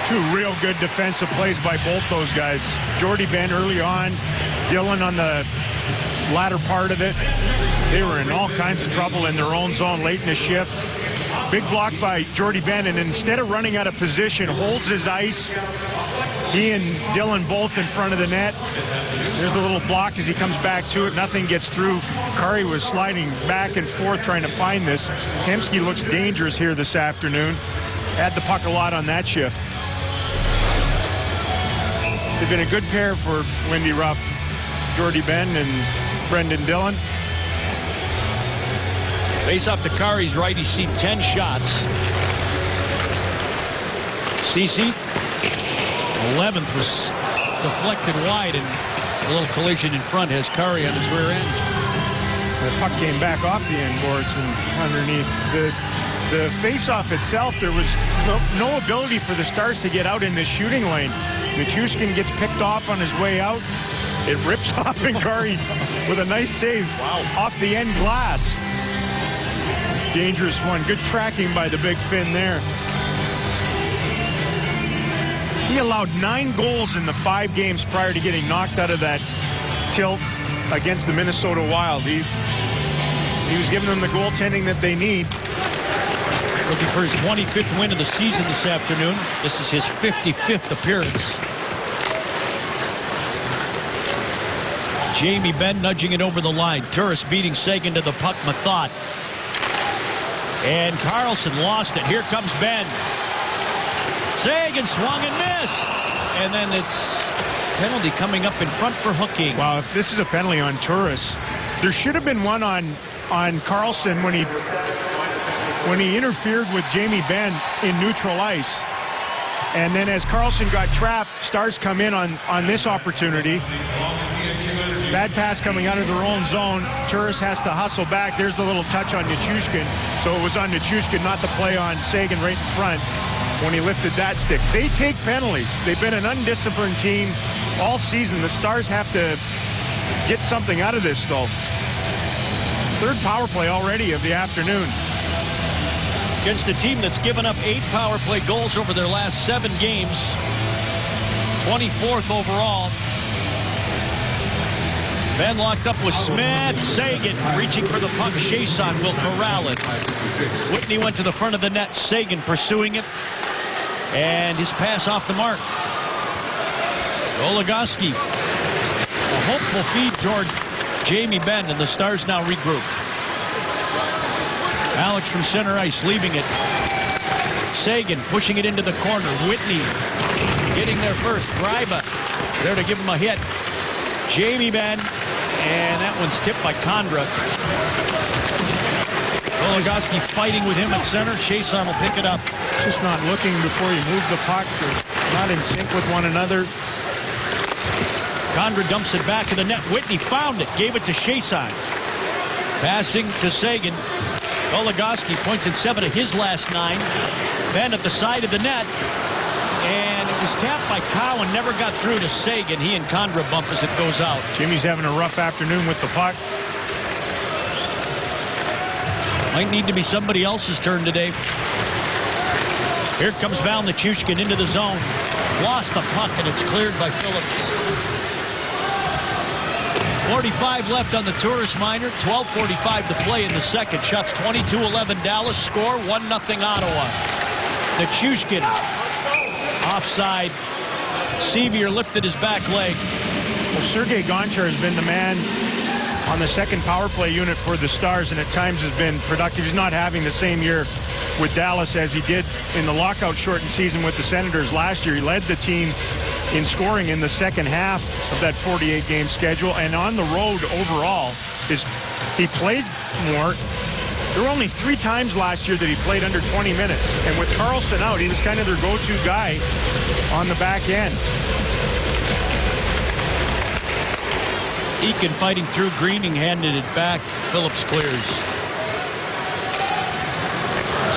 2 real good defensive plays by both those guys. Jordy Ben early on, Dillon on the latter part of it. They were in all kinds of trouble in their own zone late in the shift. Big block by Jordy Ben, and instead of running out of position, holds his ice. He and Dillon both in front of the net. There's the little block as he comes back to it. Nothing gets through. Kari was sliding back and forth trying to find this. Hemsky looks dangerous here this afternoon. Had the puck a lot on that shift. They've been a good pair for Lindy Ruff, Jordy Ben and Brendan Dillon. Face off to Kari's right. He's seen 10 shots. CC, 11th was deflected wide, and a little collision in front has Kari on his rear end. The puck came back off the end boards and underneath. The face-off itself, there was no ability for the Stars to get out in this shooting lane. Nichushkin gets picked off on his way out. It rips off, and Kari with a nice save off the end glass. Dangerous one. Good tracking by the big Finn there. He allowed 9 goals in the 5 games prior to getting knocked out of that tilt against the Minnesota Wild. He was giving them the goaltending that they need. Looking for his 25th win of the season this afternoon. This is his 55th appearance. Jamie Benn nudging it over the line. Turris beating Sagan to the puck. Mathot. And Karlsson lost it. Here comes Ben. Sagan swung and missed. And then it's penalty coming up in front for hooking. Wow, if this is a penalty on Turris, there should have been one on Karlsson when he interfered with Jamie Benn in neutral ice. And then as Carlson got trapped, Stars come in on this opportunity. Bad pass coming out of their own zone. Turris has to hustle back. There's the little touch on Nichushkin. So it was on Nichushkin, not the play on Seguin right in front when he lifted that stick. They take penalties. They've been an undisciplined team all season. The Stars have to get something out of this, though. Third power play already of the afternoon. Against a team that's given up 8 power play goals over their last 7 games. 24th overall. Benn locked up with Smith. Seguin reaching for the puck. Chiasson will corral it. Whitney went to the front of the net. Seguin pursuing it. And his pass off the mark. Goligoski. A hopeful feed toward Jamie Benn, and the Stars now regroup. Alex from center ice leaving it. Seguin pushing it into the corner. Whitney getting there first. Gryba there to give him a hit. Jamie Benn, and that one's tipped by Condra. Goligoski fighting with him at center. Chiasson will pick it up. Just not looking before you move the puck. They're not in sync with one another. Condra dumps it back to the net. Whitney found it, gave it to Chiasson. Passing to Seguin. Goligoski points at 7 of his last 9. Benn at the side of the net. And it was tapped by Cowan, never got through to Seguin. He and Condra bump as it goes out. Jimmy's having a rough afternoon with the puck. Might need to be somebody else's turn today. Here comes Val Nichushkin into the zone. Lost the puck, and it's cleared by Phillips. 45 left on the Turris minor. 12:45 to play in the second. Shots 22-11 Dallas. Score 1-0 Ottawa. Nichushkin offside. Sevier lifted his back leg. Well, Sergei Gonchar has been the man on the second power play unit for the Stars, and at times has been productive. He's not having the same year with Dallas as he did in the lockout shortened season with the Senators last year. He led the team in scoring in the second half of that 48-game schedule, and on the road overall, he played more. There were only 3 times last year that he played under 20 minutes, and with Carlson out, he was kind of their go-to guy on the back end. Eakin fighting through. Greening handed it back. Phillips clears.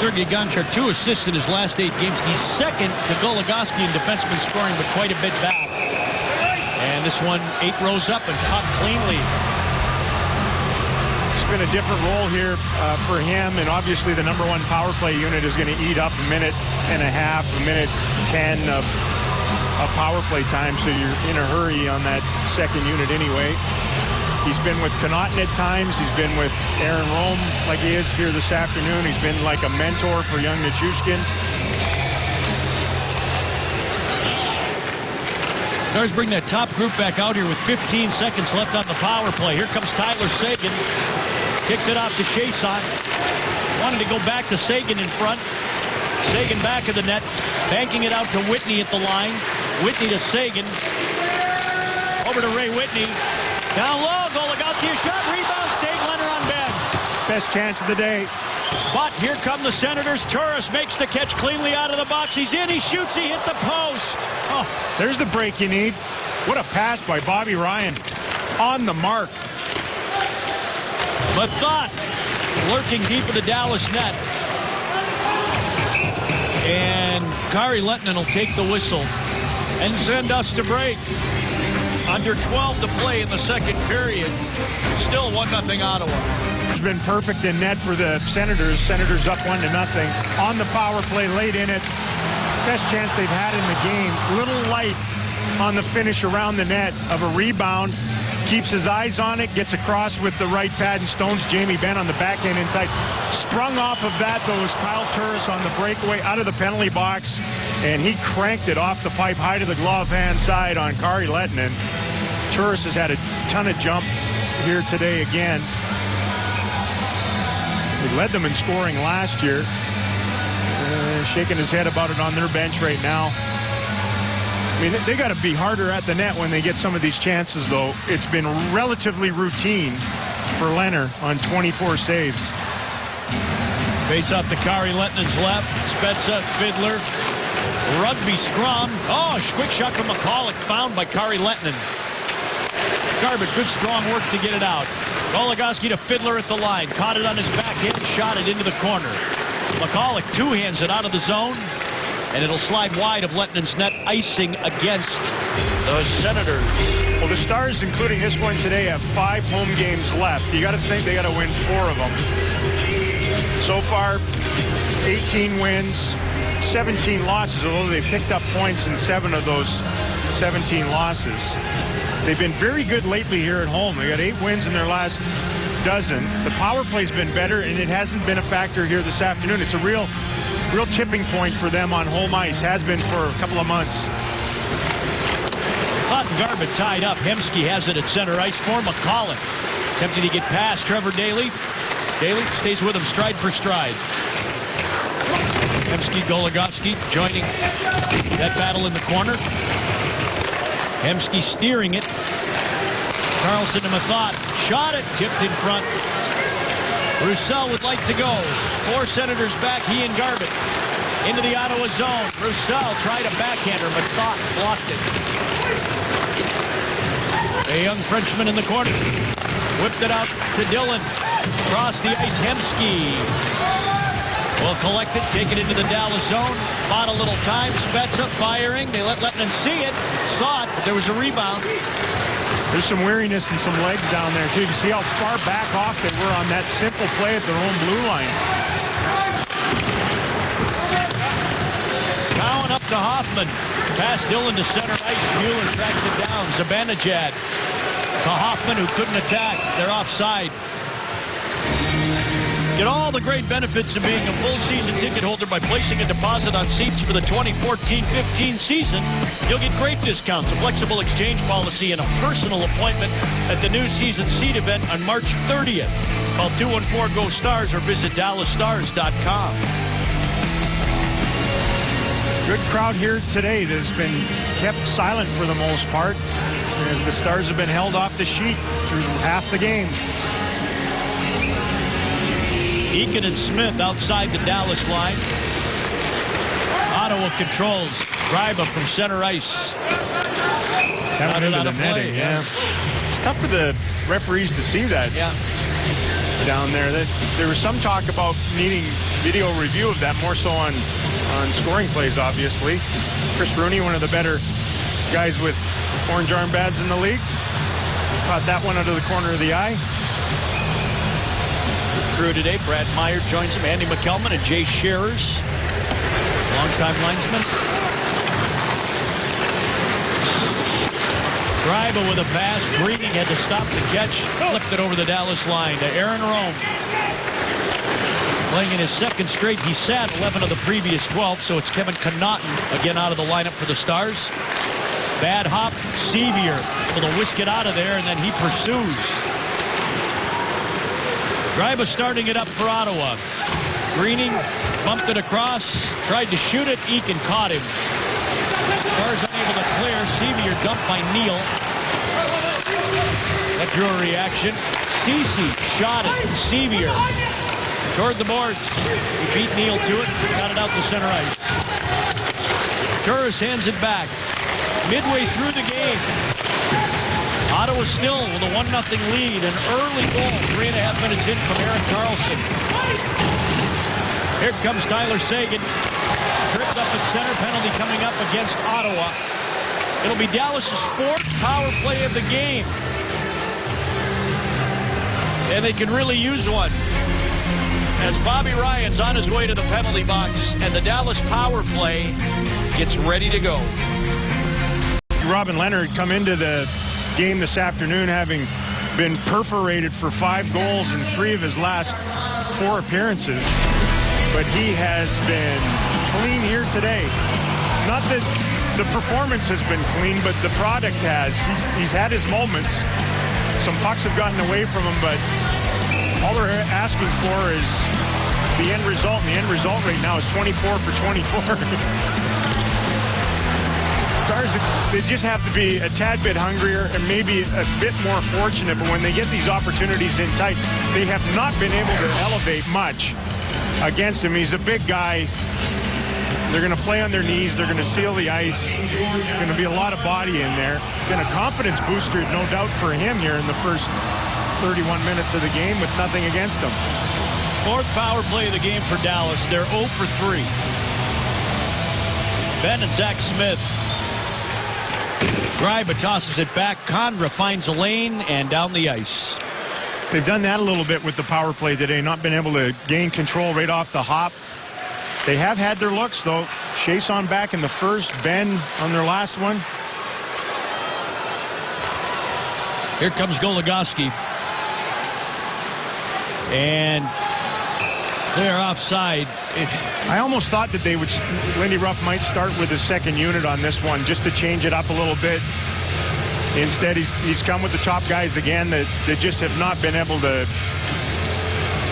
Sergei Gonchar, 2 assists in his last 8 games. He's second to Goligoski in defenseman scoring, but quite a bit back. And this one 8 rows up and caught cleanly. It's been a different role here for him, and obviously the #1 power play unit is going to eat up a minute and a half, a minute 10 of power play time, so you're in a hurry on that second unit anyway. He's been with Connaughton at times. He's been with Aaron Rome like he is here this afternoon. He's been like a mentor for young Nichushkin. Stars bring that top group back out here with 15 seconds left on the power play. Here comes Tyler Seguin. Kicked it off to Chiasson. Wanted to go back to Seguin in front. Seguin back of the net. Banking it out to Whitney at the line. Whitney to Seguin. Over to Ray Whitney. Down low. Goligoski, a shot. Rebound. Save Leonard on Benn. Best chance of the day. But here come the Senators. Turris makes the catch cleanly out of the box. He's in. He shoots. He hit the post. Oh, there's the break you need. What a pass by Bobby Ryan. On the mark. But thought lurking deep in the Dallas net. And Kari Lehtinen will take the whistle and send us to break. Under 12 to play in the second period. Still 1-0 Ottawa. It's been perfect in net for the Senators. Senators up 1-0 on the power play late in it. Best chance they've had in the game. Little light on the finish around the net of a rebound. Keeps his eyes on it, gets across with the right pad and stones. Jamie Benn on the backhand inside. Sprung off of that, though, was Kyle Turris on the breakaway out of the penalty box, and he cranked it off the pipe high to the glove hand side on Kari Lehtinen. Turris has had a ton of jump here today again. He led them in scoring last year. Shaking his head about it on their bench right now. I mean, they got to be harder at the net when they get some of these chances, though. It's been relatively routine for Leonard on 24 saves. Face out to Kari Lehtinen's left. Spezza, Fiddler. Rugby scrum. Oh, quick shot from McCulloch, found by Kari Lehtinen. Garbutt, good strong work to get it out. Goligoski to Fiddler at the line. Caught it on his backhand, shot it into the corner. McCulloch two-hands it out of the zone, and it'll slide wide of Lehtinen's net, icing against the Senators. Well, the Stars, including this one today, have 5 home games left. You got to think they got to win 4 of them. So far, 18 wins, 17 losses, although they picked up points in 7 of those 17 losses. They've been very good lately here at home. They got 8 wins in their last dozen. The power play's been better, and it hasn't been a factor here this afternoon. It's a real tipping point for them on home ice. Has been for a couple of months. Cotton Garbutt tied up. Hemsky has it at center ice for McCulloch. Attempting to get past Trevor Daley. Daley stays with him stride for stride. Hemsky, Goligoski joining that battle in the corner. Hemsky steering it. Carlson to Mathot. Shot it. Tipped in front. Roussel would like to go. 4 Senators back. He and Garbutt into the Ottawa zone. Roussel tried a backhander. Mathot blocked it. A young Frenchman in the corner. Whipped it out to Dillon. Across the ice. Hemsky will collect it, take it into the Dallas zone. Bought a little time. Spezza firing. They let Lehtinen see it. Saw it, but there was a rebound. There's some weariness and some legs down there, too. You see how far back off they were on that simple play at their own blue line. Cowan up to Hoffman. Pass Dillon to center ice. Mueller tracked it down. Zibanejad to Hoffman, who couldn't attack. They're offside. Get all the great benefits of being a full season ticket holder by placing a deposit on seats for the 2014-15 season. You'll get great discounts, a flexible exchange policy, and a personal appointment at the new season seat event on March 30th. Call 214-GO-STARS or visit DallasStars.com. Good crowd here today that has been kept silent for the most part, as the Stars have been held off the sheet through half the game. Eakin and Smith outside the Dallas line. Ottawa controls. Gryba from center ice. Got it out of play. Yeah. It's tough for the referees to see that down there. There was some talk about needing video review of that, more so on scoring plays, obviously. Chris Rooney, one of the better guys with orange armbands in the league. Caught that one out of the corner of the eye. Crew today, Brad Meyer joins him, Andy McKelman and Jay Scherers, longtime linesman. Gryba with a pass. Greening had to stop the catch. Flipped it over the Dallas line to Aaron Rome. Playing in his second straight. He sat 11 of the previous 12, so it's Kevin Connaughton again out of the lineup for the Stars. Bad hop. Sevier able to whisk it out of there, and then he pursues. Gryba starting it up for Ottawa. Greening bumped it across, tried to shoot it. Eakin caught him. Stars unable to clear. Sevier dumped by Neal. That drew a reaction. Ceci shot it. Sevier toward the boards. He beat Neal to it. Got it out to center ice. Turris hands it back. Midway through the game, Ottawa still with a 1-0 lead. An early goal, 3.5 minutes in from Erik Karlsson. Here comes Tyler Seguin. Tripped up at center, penalty coming up against Ottawa. It'll be Dallas' 4th power play of the game. And they can really use one, as Bobby Ryan's on his way to the penalty box, and the Dallas power play gets ready to go. Robin Leonard come into the game this afternoon having been perforated for 5 goals in 3 of his last 4 appearances. But he has been clean here today. Not that the performance has been clean, but the product has. He's had his moments. Some pucks have gotten away from him, but all they're asking for is the end result. And the end result right now is 24 for 24. Stars, they just have to be a tad bit hungrier and maybe a bit more fortunate, but when they get these opportunities in tight, they have not been able to elevate much against him. He's a big guy. They're going to play on their knees. They're going to seal the ice. There's going to be a lot of body in there. Been a confidence booster, no doubt, for him here in the first 31 minutes of the game with nothing against him. Fourth power play of the game for Dallas. They're 0 for 3. Ben and Zach Smith. Greiba tosses it back. Condra finds a lane and down the ice. They've done that a little bit with the power play today, not been able to gain control right off the hop. They have had their looks, though. Chiasson back in the first, Ben on their last one. Here comes Goligoski. And they're offside. I almost thought that Lindy Ruff might start with the second unit on this one just to change it up a little bit. Instead, he's come with the top guys again that just have not been able to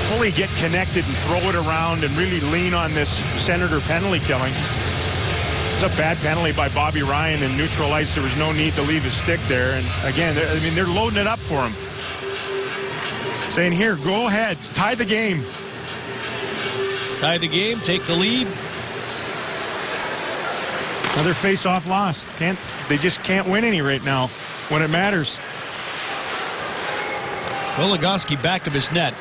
fully get connected and throw it around and really lean on this Senator penalty killing. It's a bad penalty by Bobby Ryan in neutral ice. There was no need to leave his stick there. And again, they're loading it up for him. Saying, here, go ahead, tie the game. Tie the game, take the lead. Another face-off loss. They just can't win any right now when it matters. Goligoski back of his net.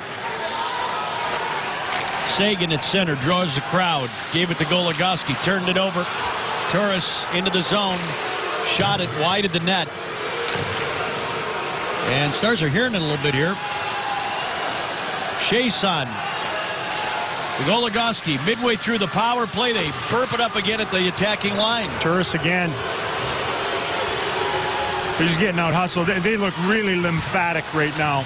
Sagan at center draws the crowd. Gave it to Goligoski. Turned it over. Turris into the zone. Shot it wide of the net. And Stars are hearing it a little bit here. Chiasson. Goligoski midway through the power play. They burp it up again at the attacking line. Turris again. They're just getting out hustled. They look really lymphatic right now.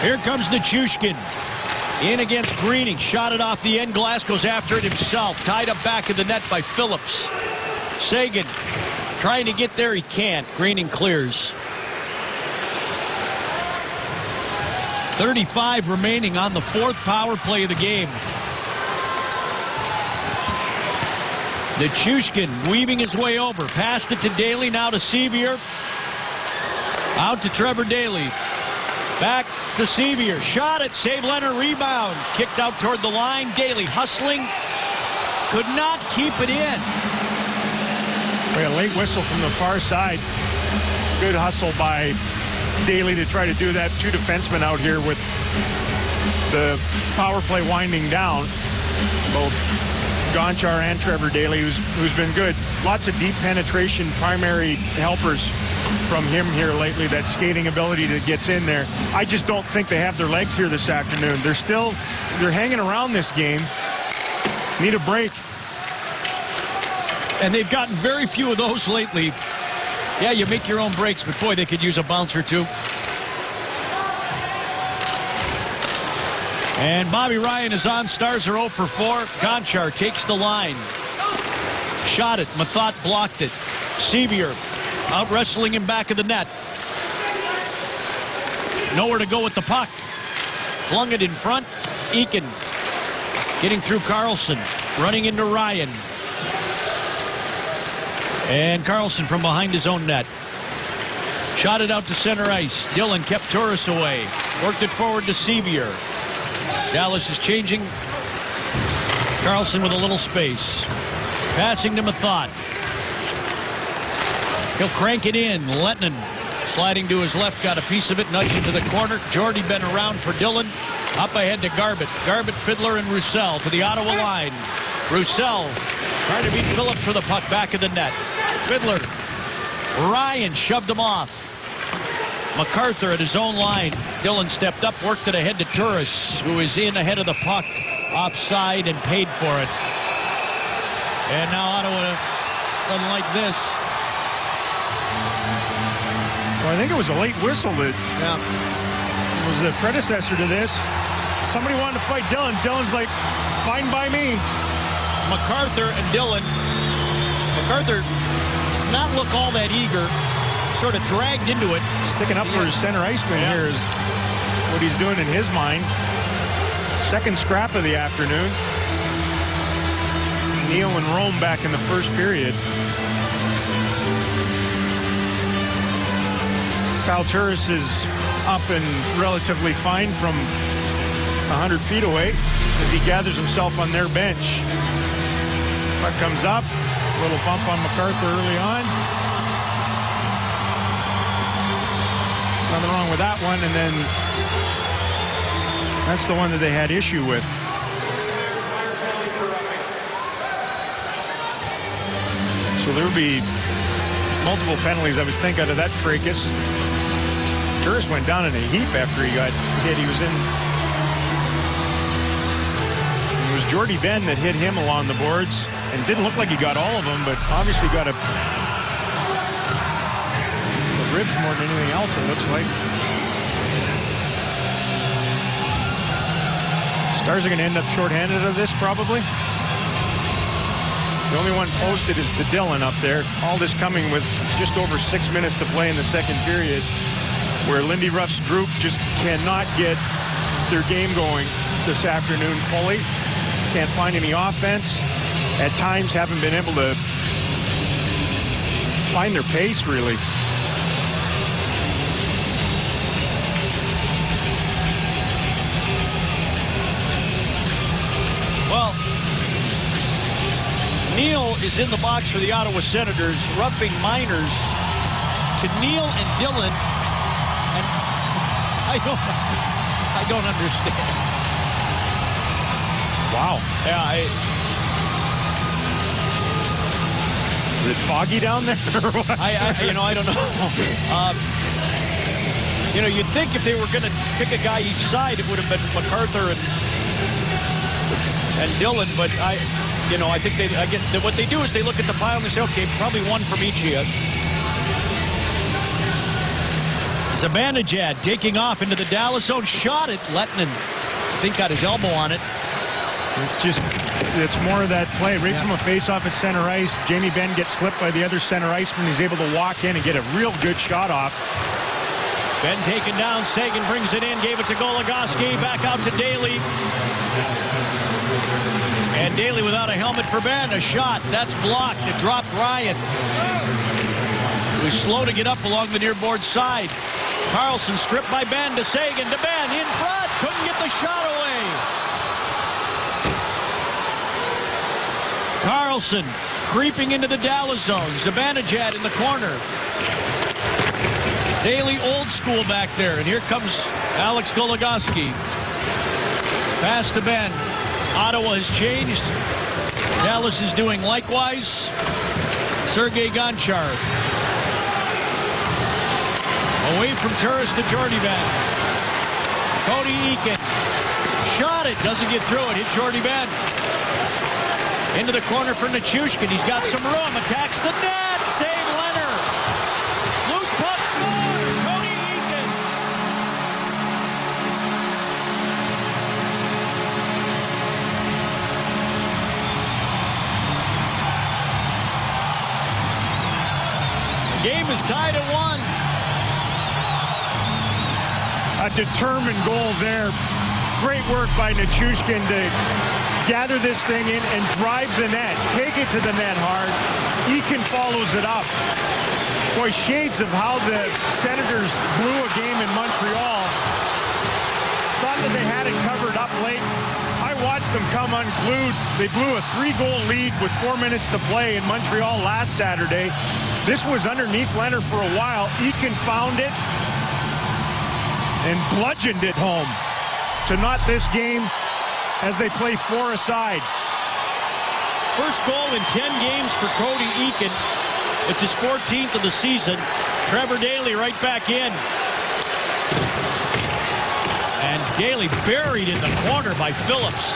Here comes Nichushkin. In against Greening. Shot it off the end glass. Goes after it himself. Tied up back of the net by Phillips. Sagan trying to get there. He can't. Greening clears. 35 remaining on the fourth power play of the game. Nichushkin weaving his way over. Passed it to Daly. Now to Sevier. Out to Trevor Daly. Back to Sevier. Shot it. Save Leonard. Rebound. Kicked out toward the line. Daly hustling. Could not keep it in. A late whistle from the far side. Good hustle by Daly to try to do that. Two defensemen out here with the power play winding down. Both Gonchar and Trevor Daly, who's been good. Lots of deep penetration primary helpers from him here lately. That skating ability that gets in there. I just don't think they have their legs here this afternoon. They're hanging around this game. Need a break. And they've gotten very few of those lately. Yeah, you make your own breaks, but boy, they could use a bounce or two. And Bobby Ryan is on. Stars are 0 for 4. Gonchar takes the line. Shot it. Mathot blocked it. Sevier out wrestling him back of the net. Nowhere to go with the puck. Flung it in front. Eakin getting through Carlson. Running into Ryan. And Carlson from behind his own net. Shot it out to center ice. Dillon kept Turris away. Worked it forward to Sevier. Dallas is changing. Carlson with a little space. Passing to Mathot. He'll crank it in. Lettinen sliding to his left. Got a piece of it. Nudged into the corner. Jordy been around for Dillon. Up ahead to Garbett. Garbett, Fiddler, and Roussel to the Ottawa line. Roussel trying to beat Phillips for the puck back of the net. Fiddler. Ryan shoved him off. MacArthur at his own line. Dillon stepped up, worked it ahead to Turris, who is in ahead of the puck, offside, and paid for it. And now Ottawa doesn't like this. Well, I think it was a late whistle that was the predecessor to this. Somebody wanted to fight Dillon. Dillon's like, fine by me. MacArthur and Dillon. MacArthur does not look all that eager. Sort of dragged into it. Sticking up for his center iceman here is what he's doing in his mind. Second scrap of the afternoon. Neal and Rome back in the first period. Kyle Turris is up and relatively fine from 100 feet away as he gathers himself on their bench. Puck comes up, a little bump on MacArthur early on. Nothing wrong with that one, and then that's the one that they had issue with. So there will be multiple penalties, I would think, out of that fracas. Turris went down in a heap after he got hit. He was in. It was Jordy Benn that hit him along the boards, and didn't look like he got all of them, but obviously got the ribs more than anything else, it looks like. Stars are going to end up shorthanded of this, probably. The only one posted is to Dillon up there. All this coming with just over 6 minutes to play in the second period, where Lindy Ruff's group just cannot get their game going this afternoon fully. Can't find any offense. At times haven't been able to find their pace, really. Well, Neal is in the box for the Ottawa Senators, roughing minors to Neal and Dillon, and I don't understand. Wow. Yeah, Is it foggy down there? I don't know. You'd think if they were going to pick a guy each side, it would have been MacArthur and Dillon, but I think what they do is they look at the pile and they say, okay, probably one from each of you. Zibanejad taking off into the Dallas zone, shot it. Lettinen, I think, got his elbow on it. It's more of that play right from a face-off at center ice. Jamie Benn gets slipped by the other center iceman. He's able to walk in and get a real good shot off. Benn taken down. Sagan brings it in, gave it to Goligoski. Back out to Daly. And Daly without a helmet for Benn. A shot. That's blocked. It dropped Ryan. He was slow to get up along the near board side. Carlson stripped by Benn to Sagan to Benn. In front. Couldn't get the shot away. Carlson creeping into the Dallas zone. Zibanejad in the corner. Daly old school back there. And here comes Alex Goligoski. Pass to Benn. Ottawa has changed. Dallas is doing likewise. Sergei Gonchar. Away from Turris to Jordy Benn. Cody Eakin. Shot it. Doesn't get through it. Hit Jordy Benn. Into the corner for Nichushkin. He's got some room. Attacks the net. Save Leonard. Loose puck score. Cody Eakin. The game is tied at 1. A determined goal there. Great work by Nichushkin to gather this thing in and drive the net. Take it to the net hard. Eakin follows it up. Boy, shades of how the Senators blew a game in Montreal. Thought that they had it covered up late. I watched them come unglued. They blew a 3-goal lead with 4 minutes to play in Montreal last Saturday. This was underneath Leonard for a while. Eakin found it and bludgeoned it home to knot this game as they play 4 aside. First goal in 10 games for Cody Eakin. It's his 14th of the season. Trevor Daly right back in. And Daly buried in the corner by Phillips.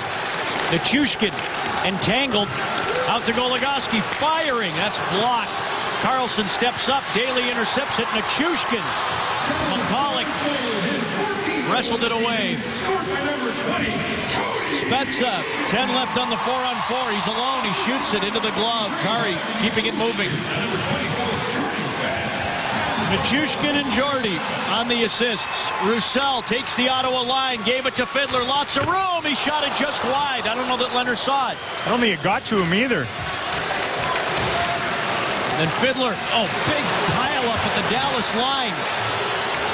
Nichushkin entangled out to Goligoski. Firing. That's blocked. Carlson steps up. Daly intercepts it. Nichushkin. McCulloch wrestled it away. Spezza, 10 left on the 4-on-4. He's alone. He shoots it into the glove. Kari keeping it moving. Nichushkin and Jordy on the assists. Roussel takes the Ottawa line, gave it to Fiddler. Lots of room. He shot it just wide. I don't know that Leonard saw it. I don't think it got to him either. And Fiddler, big pile up at the Dallas line.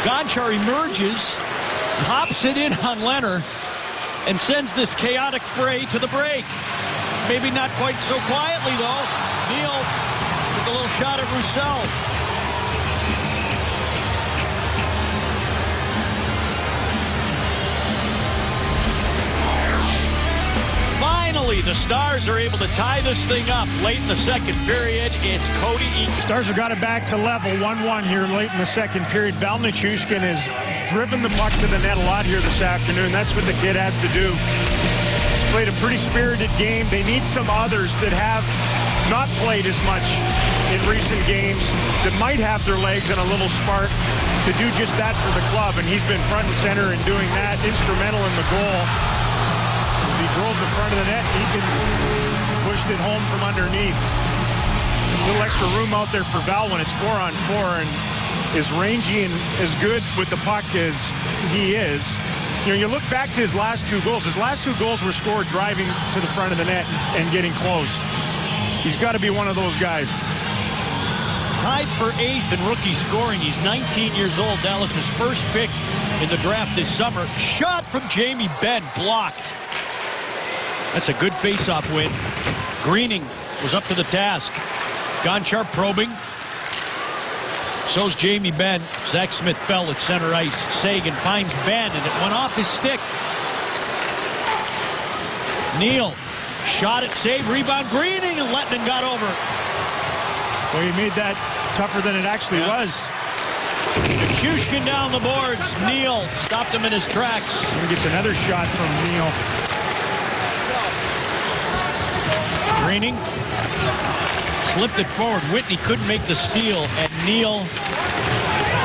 Gonchar emerges, pops it in on Leonard. and sends this chaotic fray to the break. Maybe not quite so quietly, though. Neal with a little shot at Roussel. Finally, the Stars are able to tie this thing up late in the second period. It's Cody Eakin. Stars have got it back to level 1-1 here late in the second period. Val Nichushkin has driven the puck to the net a lot here this afternoon. That's what the kid has to do. He's played a pretty spirited game. They need some others that have not played as much in recent games that might have their legs and a little spark to do just that for the club. And he's been front and center in doing that, instrumental in the goal. He drove the front of the net. Eakin pushed it home from underneath. A little extra room out there for Val when it's 4-on-4, and as rangy and as good with the puck as he is. You know, you look back to his last two goals. His last two goals were scored driving to the front of the net and getting close. He's got to be one of those guys. Tied for 8th in rookie scoring. He's 19 years old. Dallas's first pick in the draft this summer. Shot from Jamie Benn, blocked. That's a good face-off win. Greening was up to the task. Gonchar probing. So's Jamie Benn. Zach Smith fell at center ice. Seguin finds Benn, and it went off his stick. Neal shot it, save, rebound, Greening, and Lettinen got over. Well, he made that tougher than it actually was. Nichushkin down the boards. Neal stopped him in his tracks. He gets another shot from Neal. Greening slipped it forward. Whitney couldn't make the steal, and Neal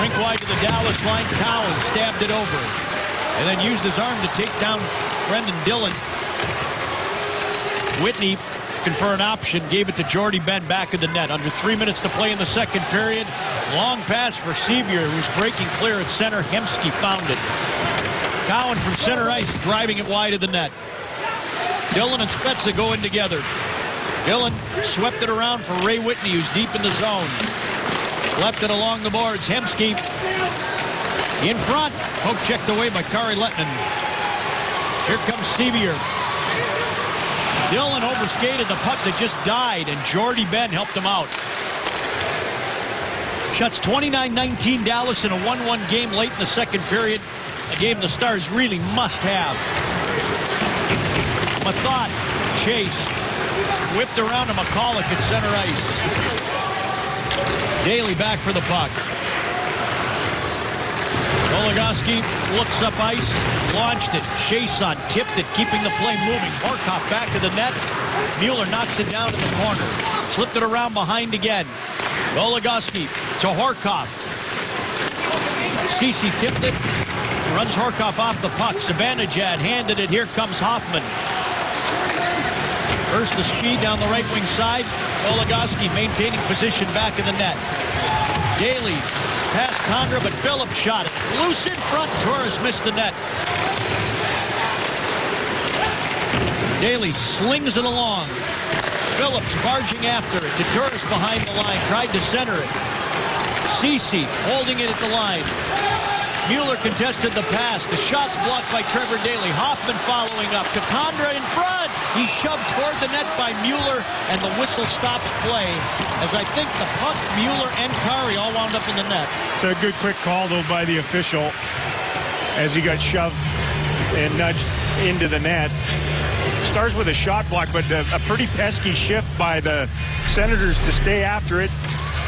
rink wide to the Dallas line. Cowan stabbed it over and then used his arm to take down Brendan Dillon. Whitney, for an option, gave it to Jordy Benn back of the net. Under 3 minutes to play in the second period. Long pass for Sevier, who's breaking clear at center. Hemsky found it. Cowan from center ice, driving it wide of the net. Dillon and Spezza go in together. Dillon swept it around for Ray Whitney, who's deep in the zone. Left it along the boards. Hemsky in front. Poke checked away by Kari Lettinen. Here comes Sevier. Dillon overskated the puck that just died, and Jordy Benn helped him out. Shuts 29-19 Dallas in a 1-1 game late in the second period. A game the Stars really must have. Mathot, chase, whipped around to McCulloch at center ice. Daly back for the puck. Goligoski looks up ice, launched it. Chason tipped it, keeping the play moving. Horkoff back to the net. Mueller knocks it down in the corner. Slipped it around behind again. Goligoski to Horkoff. Ceci tipped it. Runs Horkoff off the puck. Zibanejad handed it. Here comes Hoffman. First the speed down the right wing side. Goligoski maintaining position back in the net. Daly past Condra, but Phillips shot it. Loose in front. Torres missed the net. Daly slings it along. Phillips barging after it. To Torres behind the line. Tried to center it. Ceci holding it at the line. Mueller contested the pass. The shot's blocked by Trevor Daly. Hoffman following up to Condra in front. He's shoved toward the net by Mueller, and the whistle stops play. As I think the puck, Mueller, and Kari all wound up in the net. It's a good quick call, though, by the official as he got shoved and nudged into the net. Stars with a shot block, but a pretty pesky shift by the Senators to stay after it,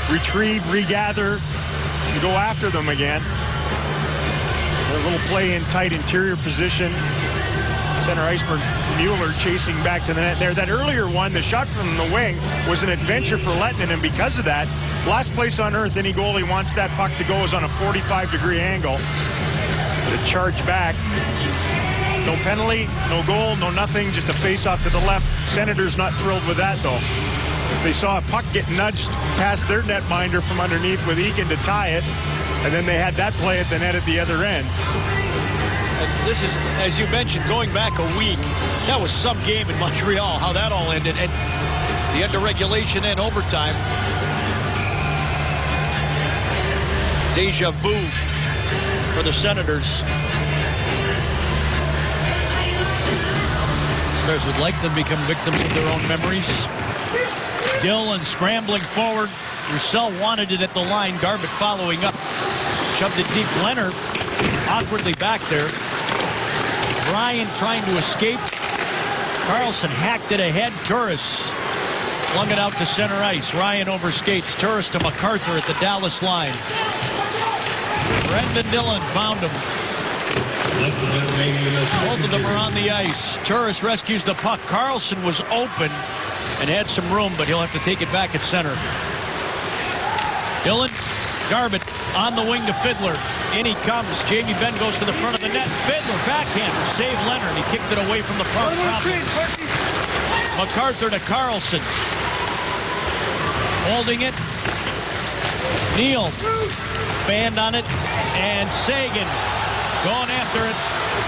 retrieve, regather, and go after them again. A little play in tight interior position. Center iceberg Mueller chasing back to the net there. That earlier one, the shot from the wing, was an adventure for Lettinen, and because of that, last place on earth any goalie wants that puck to go is on a 45-degree angle. The charge back. No penalty, no goal, no nothing, just a face-off to the left. Senators not thrilled with that, though. They saw a puck get nudged past their netminder from underneath with Eakin to tie it, and then they had that play at the net at the other end. And this is, as you mentioned, going back a week. That was some game in Montreal, how that all ended. And the end of regulation and overtime. Deja vu for the Senators. Players would like them to become victims of their own memories. Dillon scrambling forward. Roussel wanted it at the line. Garbutt following up. Shoved it deep. Leonard awkwardly back there. Ryan trying to escape. Carlson hacked it ahead. Turris flung it out to center ice. Ryan overskates. Turris to MacArthur at the Dallas line. Brendan Dillon found him. Both of them are on the ice. Turris rescues the puck. Carlson was open and had some room, but he'll have to take it back at center. Dillon, Garbutt on the wing to Fiddler. In he comes. Jamie Benn goes to the front of the net. Fiddler, backhander, save Leonard. He kicked it away from the puck. MacArthur to Carlson. Holding it. Neal. Band on it. And Seguin going after it.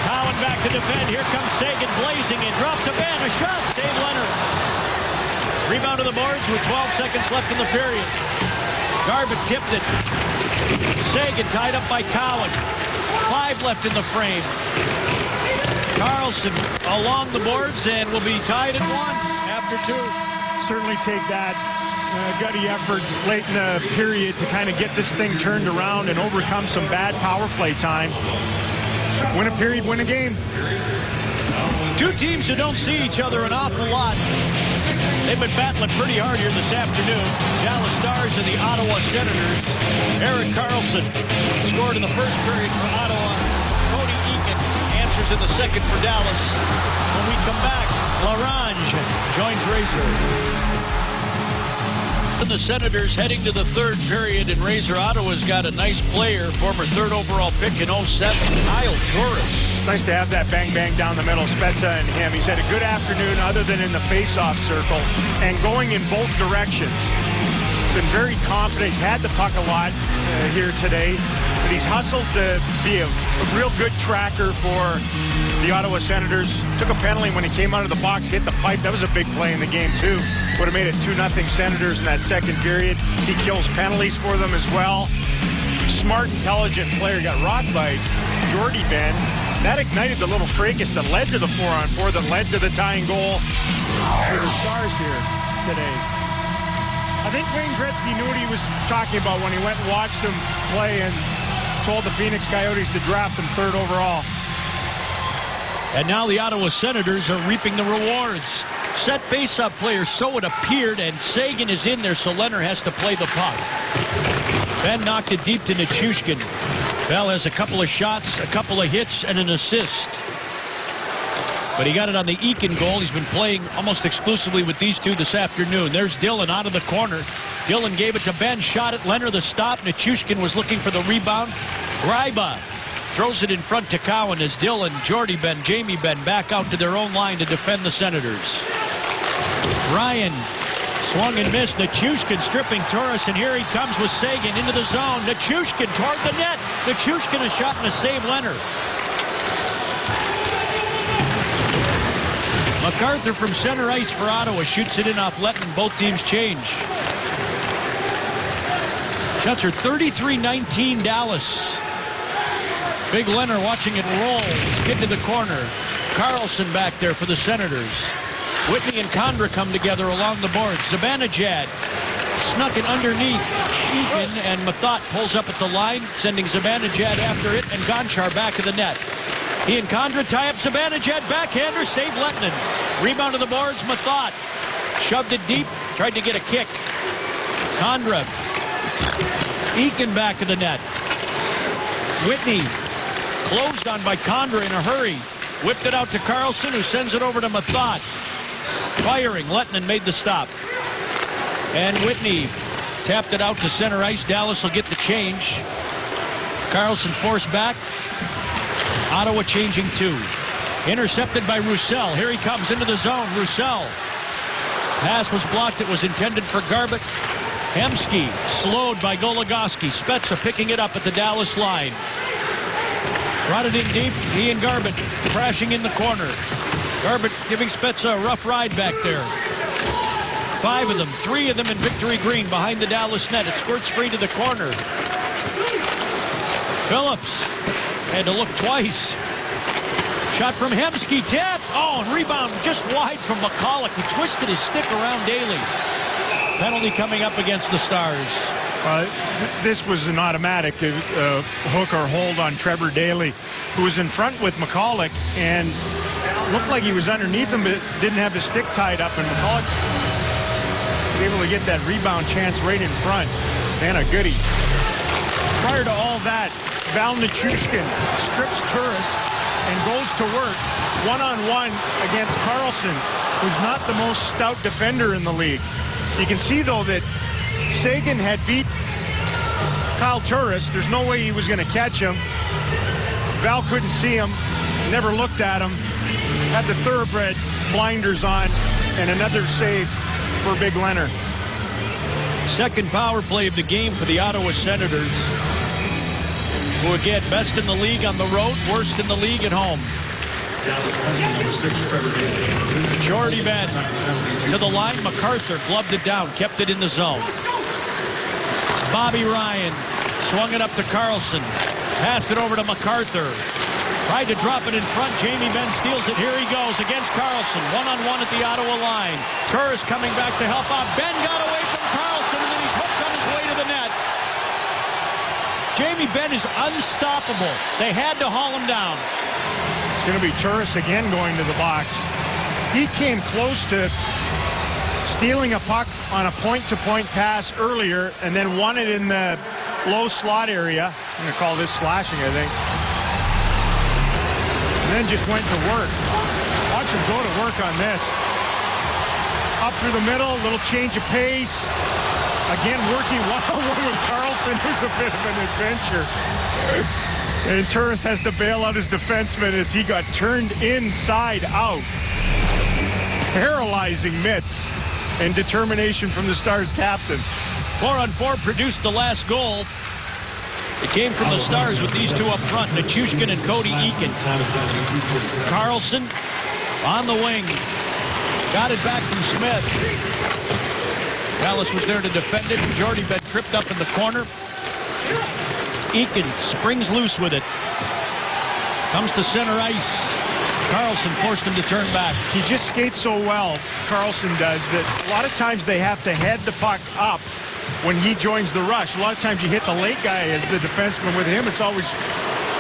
Cowan back to defend. Here comes Seguin blazing in. Drop to Benn. A shot. Save Leonard. Rebound to the boards with 12 seconds left in the period. Garbutt tipped it. Seguin tied up by Cowan. 5 left in the frame. Carlson along the boards and will be tied at 1 after 2. Certainly take that gutty effort late in the period to kind of get this thing turned around and overcome some bad power play time. Win a period, win a game. Two teams who don't see each other an awful lot. They've been battling pretty hard here this afternoon. Dallas Stars and the Ottawa Senators. Erik Karlsson scored in the first period for Ottawa. Cody Eakin answers in the second for Dallas. When we come back, Larange joins Razor. And the Senators heading to the third period, and Razor Ottawa's got a nice player, former third overall pick in 07, Kyle Turris. Nice to have that bang-bang down the middle, Spezza and him. He's had a good afternoon other than in the face-off circle and going in both directions. Been very confident. He's had the puck a lot here today, but he's hustled to be a real good tracker for the Ottawa Senators. Took a penalty when he came out of the box, hit the pipe. That was a big play in the game, too. Would have made it 2-0 Senators in that second period. He kills penalties for them as well. Smart, intelligent player. Got rocked by Jordy Ben. That ignited the little fracas that led to the 4-on-4, that led to the tying goal for the Stars here today. I think Wayne Gretzky knew what he was talking about when he went and watched him play and told the Phoenix Coyotes to draft him 3rd overall. And now the Ottawa Senators are reaping the rewards. Set face-up player, so it appeared, and Seguin is in there, so Leonard has to play the puck. Ben knocked it deep to Nichushkin. Bell has a couple of shots, a couple of hits, and an assist. But he got it on the Eakin goal. He's been playing almost exclusively with these two this afternoon. There's Dillon out of the corner. Dillon gave it to Ben, shot it. Leonard the stop. Nichushkin was looking for the rebound. Gryba throws it in front to Cowan as Dillon, Jordy Ben, Jamie Ben back out to their own line to defend the Senators. Ryan swung and missed. Nichushkin stripping Turris, and here he comes with Seguin into the zone. Nichushkin toward the net. Nichushkin a shot and a save Leonard. MacArthur from center ice for Ottawa shoots it in off Letton. Both teams change. Shots are 33-19 Dallas. Big Leonard watching it roll. Get to the corner. Carlson back there for the Senators. Whitney and Condra come together along the boards. Zibanejad snuck it underneath Eakin, and Mathot pulls up at the line, sending Zibanejad after it, and Gonchar back of the net. He and Condra tie up Zibanejad, backhander, save Lettinen. Rebound to the boards, Mathot shoved it deep, tried to get a kick. Condra, Eakin back of the net. Whitney closed on by Condra in a hurry. Whipped it out to Carlson, who sends it over to Mathot. Firing, Lettinen made the stop. And Whitney tapped it out to center ice. Dallas will get the change. Carlson forced back. Ottawa changing 2. Intercepted by Roussel. Here he comes into the zone. Roussel. Pass was blocked. It was intended for Garbutt. Hemsky slowed by Goligoski. Spezza picking it up at the Dallas line. Brought it in deep. He and Garbutt crashing in the corner. Garbutt giving Spezza a rough ride back there. 5 of them, 3 of them in victory green behind the Dallas net. It squirts free to the corner. Phillips had to look twice. Shot from Hemsky, tip. Oh, and rebound just wide from McCulloch, who twisted his stick around Daly. Penalty coming up against the Stars. This was an automatic hook or hold on Trevor Daly, who was in front with McCulloch and looked like he was underneath him, but didn't have his stick tied up. And McCulloch was able to get that rebound chance right in front. Man, a goodie. Prior to all that, Val Nichushkin strips Turris and goes to work one-on-one against Carlson, who's not the most stout defender in the league. You can see, though, that Seguin had beat Kyle Turris. There's no way he was going to catch him. Val couldn't see him, never looked at him, had the thoroughbred blinders on, and another save for Big Leonard. Second power play of the game for the Ottawa Senators, who again, best in the league on the road, worst in the league at home. Jordy Ben to the line. MacArthur gloved it down, kept it in the zone. Bobby Ryan swung it up to Carlson, passed it over to MacArthur. Tried to drop it in front. Jamie Benn steals it. Here he goes against Carlson. One-on-one at the Ottawa line. Turris coming back to help out. Ben got away from Carlson, and then he's hooked on his way to the net. Jamie Benn is unstoppable. They had to haul him down. It's going to be Turris again going to the box. He came close to stealing a puck on a point-to-point pass earlier and then won it in the low slot area. I'm going to call this slashing, I think. And then just went to work. Watch him go to work on this. Up through the middle, a little change of pace. Again, working one-on-one with Carlson. There's a bit of an adventure. And Turris has to bail out his defenseman as he got turned inside out. Paralyzing mitts and determination from the Stars captain. 4-on-4 produced the last goal. It came from the Stars with these two up front, Nichushkin and Cody Eakin. Carlson on the wing. Got it back from Smith. Dallas was there to defend it. Jordy Ben tripped up in the corner. Eakin springs loose with it. Comes to center ice. Carlson forced him to turn back. He just skates so well, Carlson does, that a lot of times they have to head the puck up when he joins the rush. A lot of times you hit the late guy as the defenseman. With him, it's always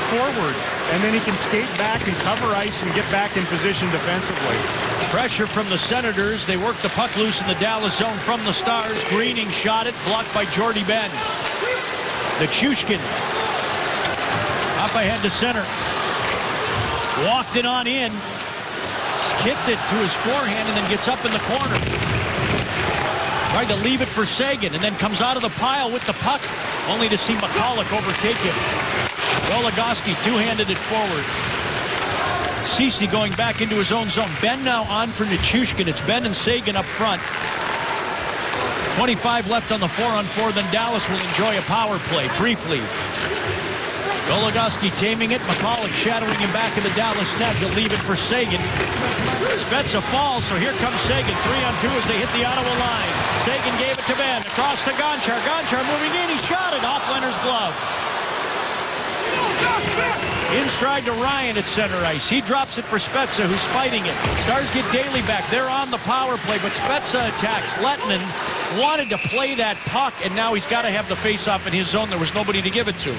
forward. And then he can skate back and cover ice and get back in position defensively. Pressure from the Senators. They work the puck loose in the Dallas zone from the Stars. Greening shot it, blocked by Jordy Ben. Nichushkin up ahead to center. Walked it on in. Kicked it to his forehand and then gets up in the corner. Tried to leave it for Seguin and then comes out of the pile with the puck, only to see McCulloch overtake him. Goligoski two-handed it forward. Ceci going back into his own zone. Ben now on for Nichushkin. It's Ben and Seguin up front. 25 left on the 4-on-4. Then Dallas will enjoy a power play briefly. Goligoski taming it. McCulloch shadowing him back in the Dallas net. He'll leave it for Seguin. Spezza falls, so here comes Seguin. 3-on-2 as they hit the Ottawa line. Seguin gave it to Ben. Across to Gonchar. Gonchar moving in. He shot it off Leonard's glove. In stride to Ryan at center ice. He drops it for Spezza, who's fighting it. Stars get Daly back. They're on the power play, but Spezza attacks. Lettman wanted to play that puck, and now he's got to have the face-off in his zone. There was nobody to give it to.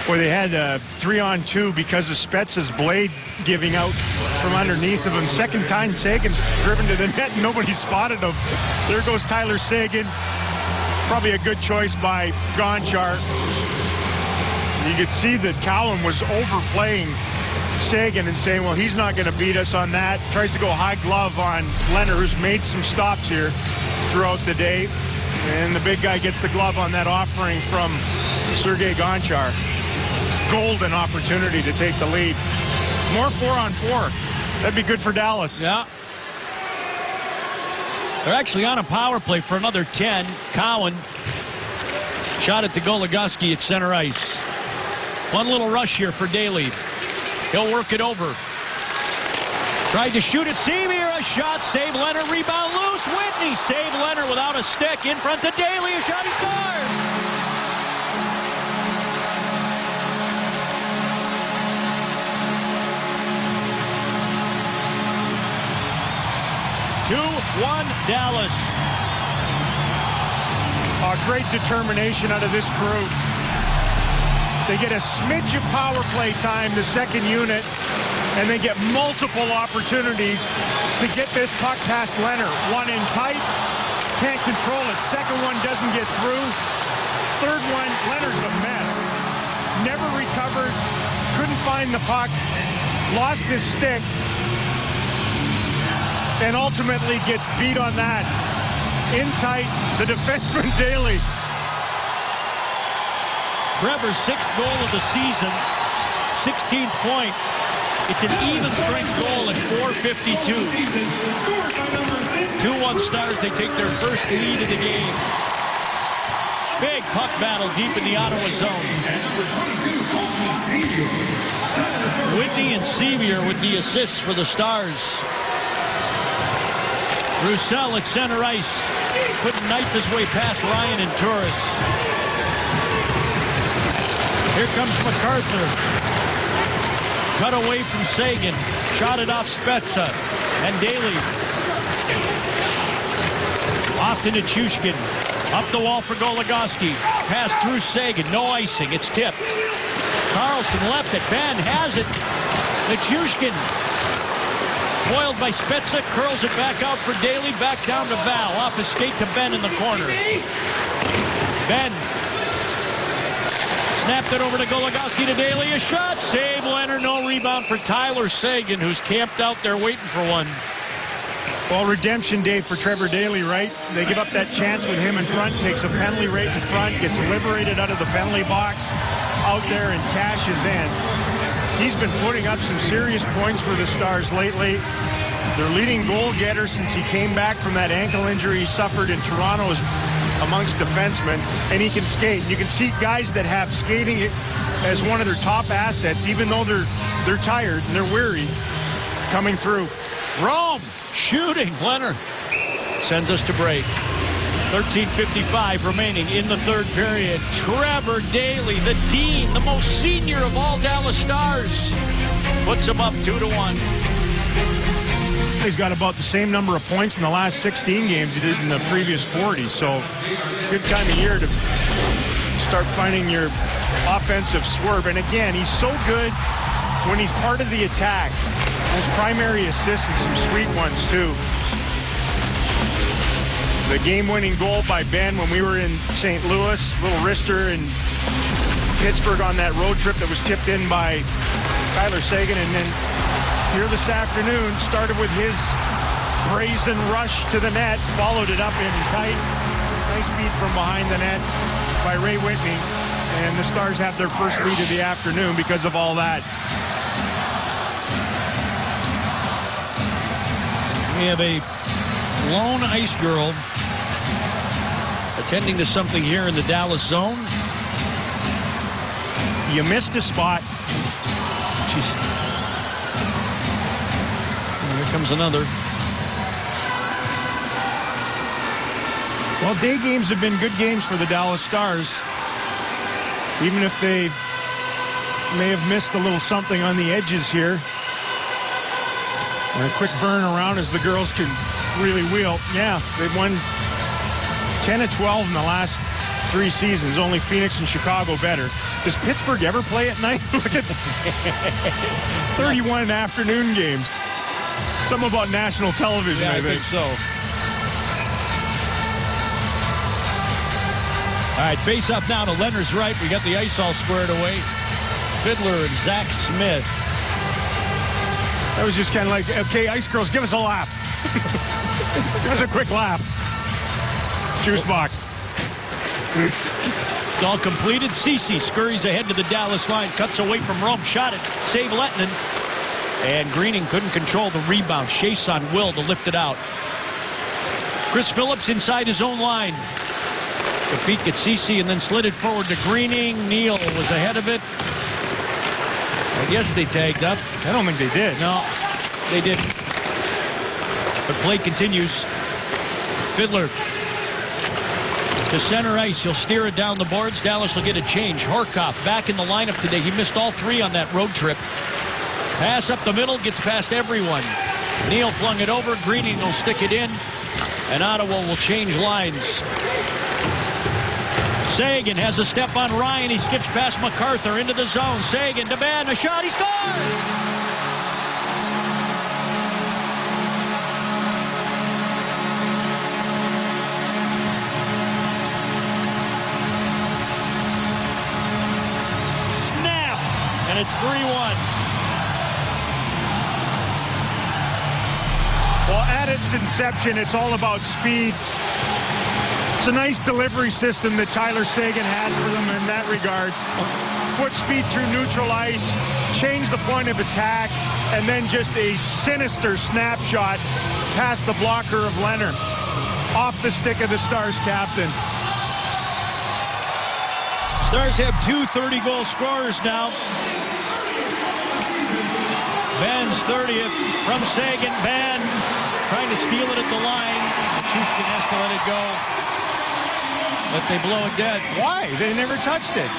Well, they had 3-on-2 because of Spezza's blade giving out from underneath of him. Second time Seguin's driven to the net and nobody spotted him. There goes Tyler Seguin. Probably a good choice by Gonchar. You could see that Callum was overplaying Seguin and saying, well, he's not going to beat us on that. Tries to go high glove on Leonard, who's made some stops here throughout the day. And the big guy gets the glove on that offering from Sergei Gonchar. Golden opportunity to take the lead. More 4-on-4. That'd be good for Dallas. Yeah. They're actually on a power play for another 10. Cowan shot it to Goligoski at center ice. One little rush here for Daly. He'll work it over. Tried to shoot it. Sevier, a shot. Save Leonard. Rebound loose. Whitney save Leonard without a stick. In front to Daly. A shot. He scores. 2-1 Dallas. Great determination out of this crew. They get a smidge of power play time, the second unit, and they get multiple opportunities to get this puck past Leonard. One in tight, can't control it. Second one doesn't get through. Third one, Leonard's a mess. Never recovered, couldn't find the puck, lost his stick, and ultimately gets beat on that. In tight, the defenseman Daly. Trevor's 6th goal of the season, 16th point. It's an even strength goal at .452. 2-1 Stars. They take their first lead of the game. Big puck battle deep in the Ottawa zone. Whitney and Sevier with the assists for the Stars. Roussel at center ice. Couldn't knife his way past Ryan and Turris. Here comes MacArthur. Cut away from Seguin. Shot it off Spezza. And Daly. Off to Nichushkin. Up the wall for Goligoski. Pass through Seguin. No icing. It's tipped. Carlson left it. Ben has it. Nichushkin. Foiled by Spezza. Curls it back out for Daly. Back down to Val. Off his skate to Ben in the corner. Ben. Snapped it over to Goligoski to Daly. A shot. Save Leonard. No rebound for Tyler Seguin, who's camped out there waiting for one. Well, redemption day for Trevor Daly, right? They give up that chance with him in front, takes a penalty right in front, gets liberated out of the penalty box, out there and cashes in. He's been putting up some serious points for the Stars lately. Their leading goal getter since he came back from that ankle injury he suffered in Toronto is amongst defensemen, and he can skate. You can see guys that have skating as one of their top assets, even though they're tired and they're weary, coming through. Rome shooting. Leonard sends us to break. 13:55 remaining in the third period. Trevor Daly, the dean, the most senior of all Dallas Stars, puts him up 2-1. He's got about the same number of points in the last 16 games he did in the previous 40. So good time of year to start finding your offensive swerve. And again, he's so good when he's part of the attack. Those primary assists and some sweet ones too. The game-winning goal by Ben when we were in St. Louis, little wrister in Pittsburgh on that road trip that was tipped in by Tyler Seguin, and then here this afternoon started with his brazen rush to the net, followed it up in tight. Nice feed from behind the net by Ray Whitney, and the Stars have their first lead of the afternoon because of all that. We have a lone ice girl attending to something here in the Dallas zone. You missed a spot. Here comes another. Well, day games have been good games for the Dallas Stars, even if they may have missed a little something on the edges here. And a quick burn around as the girls can really wheel. Yeah, they've won 10 of 12 in the last 3 seasons. Only Phoenix and Chicago better. Does Pittsburgh ever play at night? Look at 31 afternoon games. Something about national television, Yeah, I think. so. All right, face up now to Leonard's right. We got the ice all squared away. Fiddler and Zach Smith. That was just kind of like, okay, Ice Girls, give us a lap. Give us a quick lap. Juice box. It's all completed. Ceci scurries ahead to the Dallas line, cuts away from Rome, shot it, save Lettinen. And Greening couldn't control the rebound. Chason will to lift it out. Chris Phillips inside his own line. The peek at Ceci and then slid it forward to Greening. Neal was ahead of it. I guess they tagged up. I don't think they did. No, they didn't. But play continues. Fiddler to center ice. He'll steer it down the boards. Dallas will get a change. Horkoff back in the lineup today. He missed all 3 on that road trip. Pass up the middle, gets past everyone. Neal flung it over. Greening will stick it in. And Ottawa will change lines. Sagan has a step on Ryan. He skips past MacArthur into the zone. Sagan to Benn. A shot. He scores! And it's 3-1. Well, at its inception, it's all about speed. It's a nice delivery system that Tyler Sagan has for them in that regard. Foot speed through neutral ice, change the point of attack, and then just a sinister snapshot past the blocker of Leonard. Off the stick of the Stars captain. Stars have two 30-goal scorers now. Benn's 30th from Sagan. Benn trying to steal it at the line. Nichushkin has to let it go. But they blow it dead. Why? They never touched it.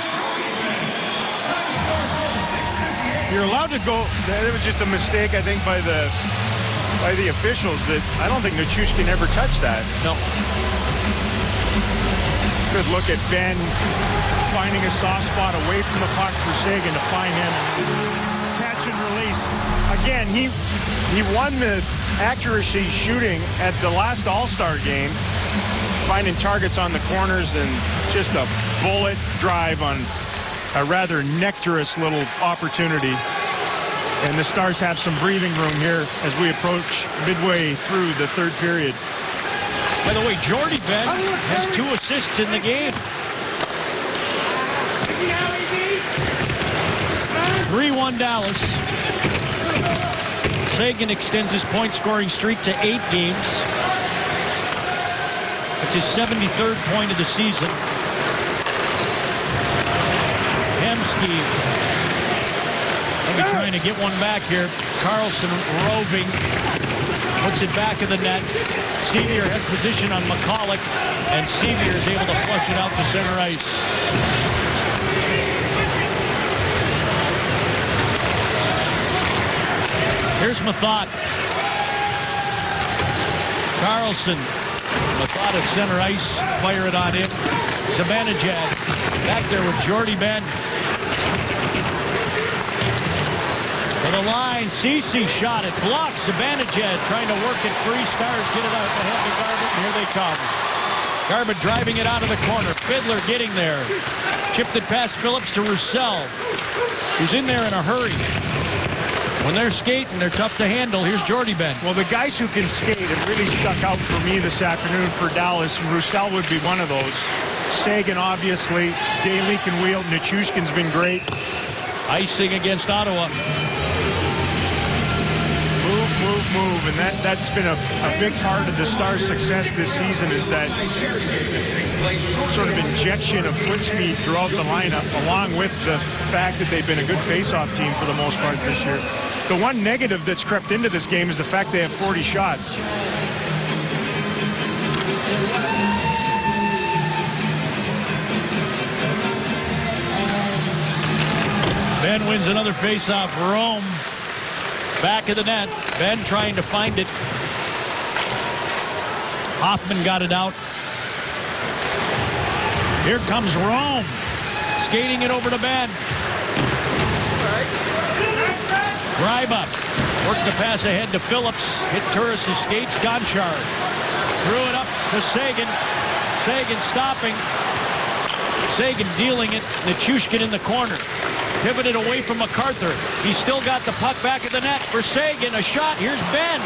You're allowed to go. That was just a mistake, I think, by the officials. That I don't think Nichushkin ever touched that. No. Good look at Benn finding a soft spot away from the puck for Sagan to find him. Catch and release. Again, he won the accuracy shooting at the last All-Star game, finding targets on the corners and just a bullet drive on a rather nectarous little opportunity. And the Stars have some breathing room here as we approach midway through the third period. By the way, Jordie Benn has 2 assists in the game. 3-1 Dallas. Sagan extends his point-scoring streak to 8 games. It's his 73rd point of the season. Hemsky. Maybe trying to get one back here. Carlson roving. Puts it back in the net. Sevier has position on McCulloch, and Sevier is able to flush it out to center ice. Here's Mathot. Carlson. Mathot at center ice. Fire it on him. Zibanejad back there with Jordie Benn. To the line. Ceci shot it. Blocks. Zibanejad trying to work it free. Stars get it out ahead to Garbutt, and here they come. Garbutt driving it out of the corner. Fiddler getting there. Chipped it past Phillips to Roussel, who's in there in a hurry. When they're skating, they're tough to handle. Here's Jordie Benn. Well, the guys who can skate have really stuck out for me this afternoon for Dallas. Roussel would be one of those. Sagan, obviously. Daly can wield. Nichushkin's been great. Icing against Ottawa. Move. And that's been a big part of the Stars' success this season, is that sort of injection of foot speed throughout the lineup, along with the fact that they've been a good face-off team for the most part this year. The one negative that's crept into this game is the fact they have 40 shots. Benn wins another face-off. Rome back of the net. Benn trying to find it. Hoffman got it out. Here comes Rome. Skating it over to Benn. Gryba worked the pass ahead to Phillips. Hit Turris' skates. Gonchar threw it up to Sagan. Sagan stopping. Sagan dealing it. Nichushkin in the corner. Pivoted away from MacArthur. He's still got the puck back at the net for Sagan. A shot. Here's Benn.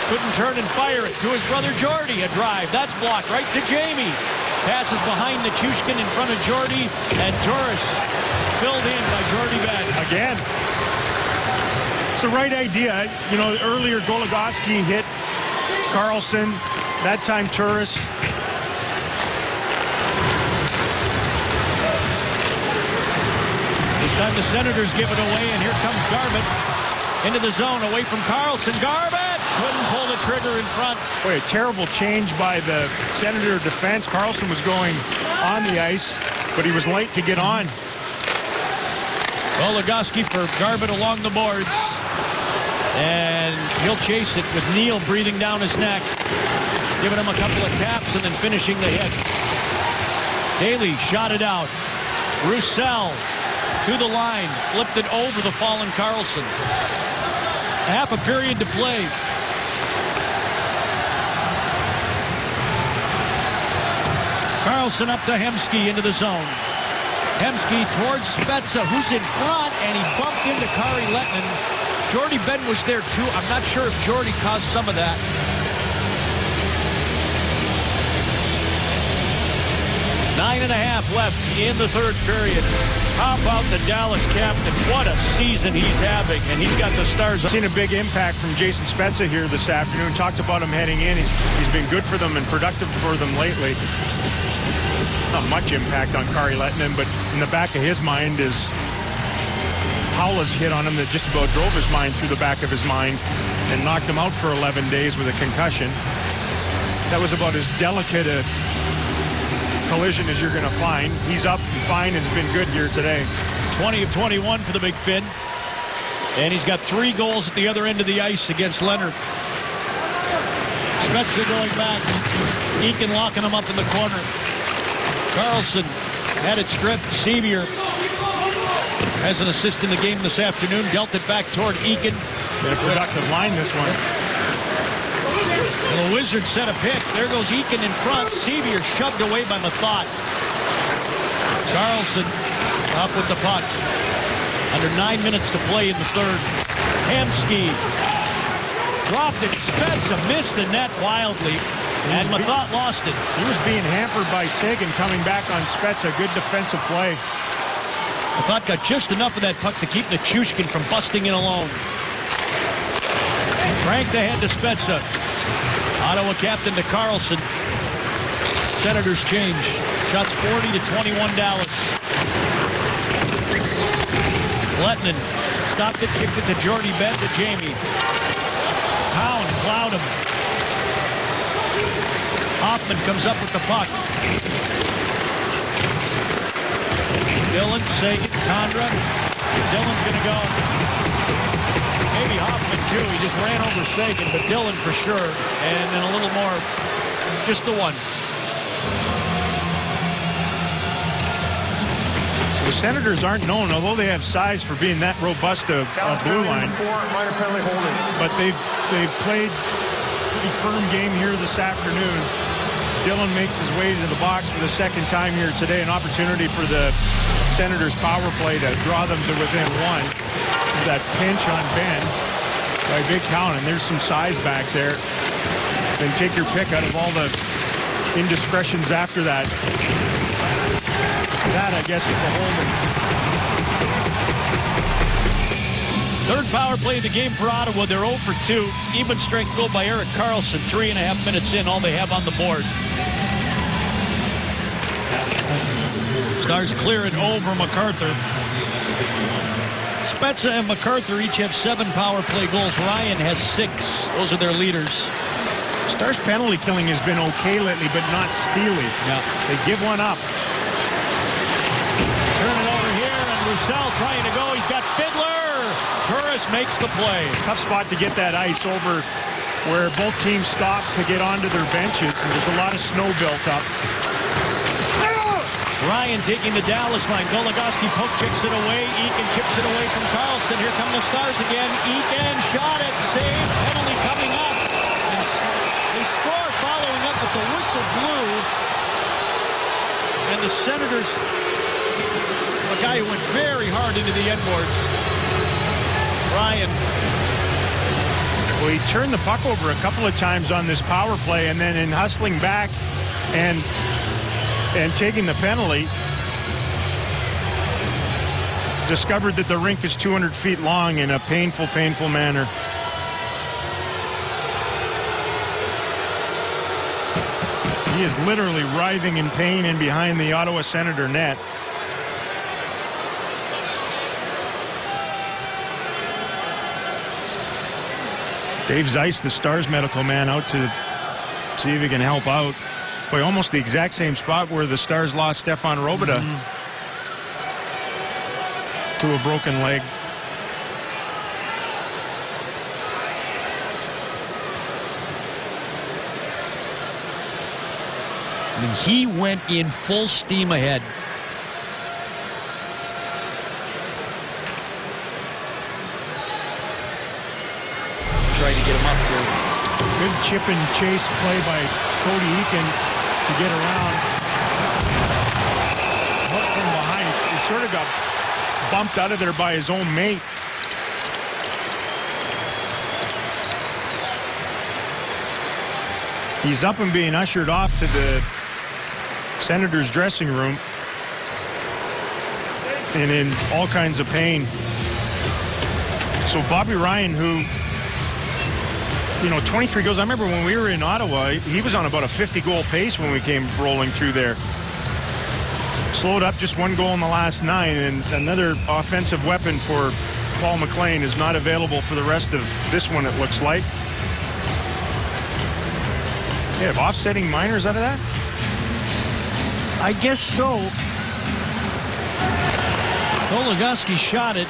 Couldn't turn and fire it to his brother Jordie. A drive. That's blocked right to Jamie. Passes behind Nichushkin in front of Jordie. And Turris filled in by Jordie Benn. Again. It's the right idea. You know, earlier Goligoski hit Carlson. That time Turris. This time the Senators give it away, and here comes Garbutt into the zone away from Carlson. Garbutt couldn't pull the trigger in front. Boy, a terrible change by the Senator defense. Carlson was going on the ice, but he was late to get on. Goligoski for Garbutt along the boards. And He'll chase it with Neal breathing down his neck, giving him a couple of taps and then finishing the hit. Daly shot it out. Roussel to the line, flipped it over the fallen Carlson. Half a period to play. Carlson up to Hemsky into the zone. Hemsky towards Spezza, who's in front, and he bumped into Kari Lehtinen. Jordy Ben was there too. I'm not sure if Jordy caused some of that. Nine and a half left in the third period. How about the Dallas captain? What a season he's having, and he's got the Stars. Seen a big impact from Jason Spezza here this afternoon. Talked about him heading in. He's been good for them and productive for them lately. Not much impact on Kari Lehtinen, but in the back of his mind is Paula's hit on him that just about drove his mind through the back of his mind and knocked him out for 11 days with a concussion. That was about as delicate a collision as you're going to find. He's up and fine, has been good here today. 20 of 21 for the Big Fin. And he's got 3 goals at the other end of the ice against Leonard. Spezza going back. Eakin locking him up in the corner. Carlson had it stripped. Sevier has an assist in the game this afternoon. Dealt it back toward Eakin. A productive line, this one. The Wizards set a pick. There goes Eakin in front. Sevier shoved away by Mathot. Carlson up with the puck. Under 9 minutes to play in the third. Hemsky dropped it. Spezza missed the net wildly. And Mathot lost it. He was being hampered by Seguin coming back on Spezza. Good defensive play. Mathot got just enough of that puck to keep Nichushkin from busting in alone. Cranked ahead to Spezza. Ottawa captain to Carlson. Senators change. Shots 40 to 21 Dallas. Lehtinen stopped it, kicked it to Jordy Ben to Jamie. Pound plowed him. Hoffman comes up with the puck. Dillon, Seguin, Condra. Dillon's going to go. Maybe Hoffman too. He just ran over Seguin, but Dillon for sure. And then a little more, just the one. The Senators aren't known, although they have size, for being that robust a blue line. Minor penalty holding. But they've played a pretty firm game here this afternoon. Dillon makes his way to the box for the second time here today. An opportunity for the Senators' power play to draw them to within one. That pinch on Ben by Big Count, and there's some size back there. Then take your pick out of all the indiscretions after that. That, I guess, is the holding. Third power play of the game for Ottawa. They're 0 for 2. Even strength goal by Erik Karlsson. 3.5 minutes in, all they have on the board. Stars clear it over MacArthur. Spezza and MacArthur each have 7 power play goals. Ryan has 6. Those are their leaders. Stars penalty killing has been okay lately, but not steely. Yeah. They give one up. Turn it over here, and Roussel trying to go. He's got Fiddler. Turris makes the play. Tough spot to get that ice over where both teams stop to get onto their benches, and there's a lot of snow built up. Ryan taking the Dallas line. Goligoski poke checks it away. Eakin chips it away from Carlson. Here come the Stars again. Eakin shot it. Save. Penalty coming up. And they score following up, but the whistle blew. And the Senators, a guy who went very hard into the end boards. Ryan. Well, he turned the puck over a couple of times on this power play, and then in hustling back and taking the penalty, discovered that the rink is 200 feet long in a painful, painful manner. He is literally writhing in pain in behind the Ottawa Senator net. Dave Zeiss, the Stars medical man, out to see if he can help out. Boy, almost the exact same spot where the Stars lost Stefan Robida to a broken leg. mean, he went in full steam ahead. Trying to get him up there. Good chip and chase play by Cody Eakin to get around. Hook from behind. He sort of got bumped out of there by his own mate. He's up and being ushered off to the Senators dressing room and in all kinds of pain. So Bobby Ryan, who, 23 goals. I remember when we were in Ottawa, he was on about a 50-goal pace when we came rolling through there. Slowed up, just 1 goal in the last 9, and another offensive weapon for Paul McLean is not available for the rest of this one, it looks like. You have offsetting minors out of that? I guess so. Goligoski shot it.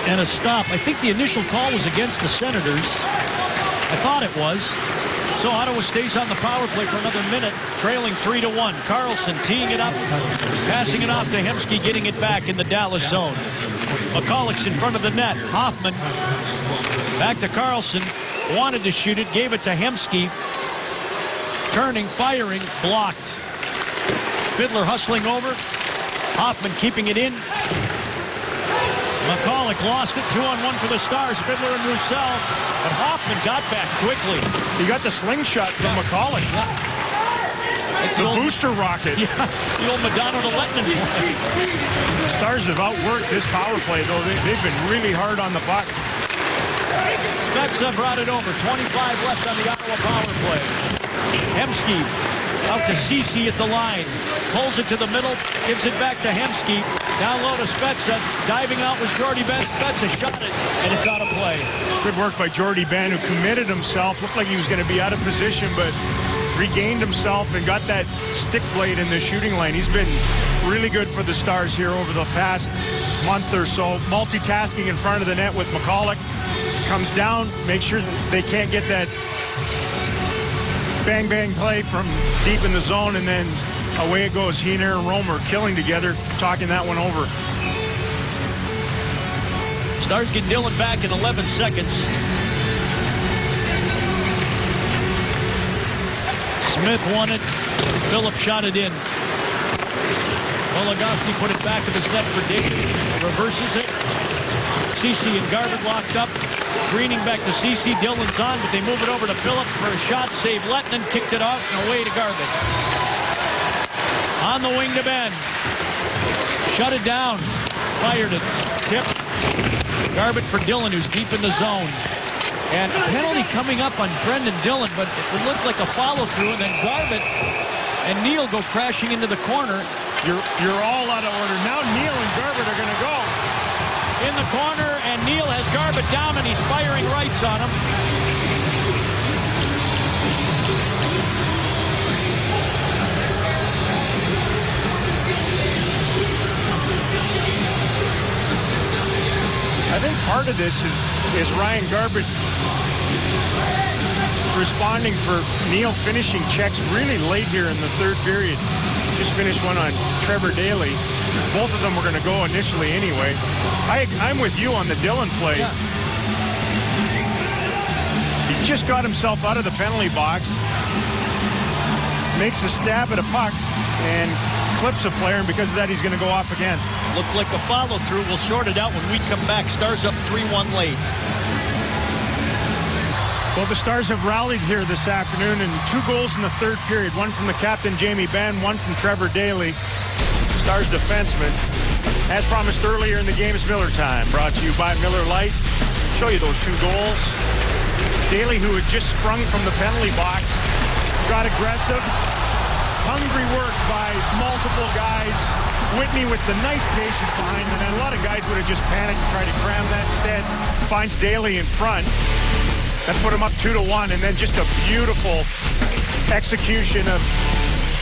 And a stop. I think the initial call was against the Senators. I thought it was. So Ottawa stays on the power play for another minute, trailing 3-1. Carlson teeing it up, passing it off to Hemsky, getting it back in the Dallas zone. McCulloch's in front of the net. Hoffman back to Carlson. Wanted to shoot it, gave it to Hemsky. Turning, firing, blocked. Fiddler hustling over. Hoffman keeping it in. McCulloch lost it. 2-on-1 for the Stars. Fiddler and Roussel. But Hoffman got back quickly. He got the slingshot from McCulloch. The booster rocket. Yeah, the old Madonna to Lettman play. Stars have outworked this power play, though. They've been really hard on the puck. Spezza brought it over. 25 left on the Ottawa power play. Hemsky out to Ceci at the line. Pulls it to the middle. Gives it back to Hemsky. Down low to Spezza. Diving out was Jordy Ben. Spezza shot it, and it's out of play. Good work by Jordy Ben, who committed himself. Looked like he was going to be out of position, but regained himself and got that stick blade in the shooting lane. He's been really good for the Stars here over the past month or so. Multitasking in front of the net with McCulloch. Comes down, makes sure they can't get that bang-bang play from deep in the zone, and then away it goes. He and Aaron Romer killing together, talking that one over. Stars get Dillon back in 11 seconds. Smith won it. Phillips shot it in. Goligoski put it back of his net for David. Reverses it. Ceci and Garbutt locked up. Greening back to Ceci. Dillon's on, but they move it over to Phillips for a shot. Save Lettinen. Kicked it off and away to Garbutt. On the wing to Ben. Shut it down. Fired it. Tip. Garbutt for Dillon, who's deep in the zone. And a penalty coming up on Brendan Dillon, but it looked like a follow-through, and then Garbutt and Neal go crashing into the corner. You're all out of order. Now Neal and Garbutt are going to go. In the corner, and Neal has Garbutt down, and he's firing rights on him. I think part of this is Ryan Garbutt responding for Neal finishing checks really late here in the third period. Just finished one on Trevor Daley. Both of them were going to go initially anyway. I'm with you on the Dillon play. Yeah. He just got himself out of the penalty box, makes a stab at a puck, and clips a player, and because of that, he's going to go off again. Looked like a follow-through. We'll sort it out when we come back. Stars up 3-1 late. Well, the Stars have rallied here this afternoon, and 2 goals in the third period. One from the captain, Jamie Benn, one from Trevor Daley, Stars defenseman. As promised earlier in the game, it's Miller time. Brought to you by Miller Lite. Show you those 2 goals. Daley, who had just sprung from the penalty box, got aggressive. Hungry work by multiple guys. Whitney with the nice patience behind him, and a lot of guys would have just panicked and tried to cram that. Instead, finds Daley in front. That put him up 2-1, and then just a beautiful execution of,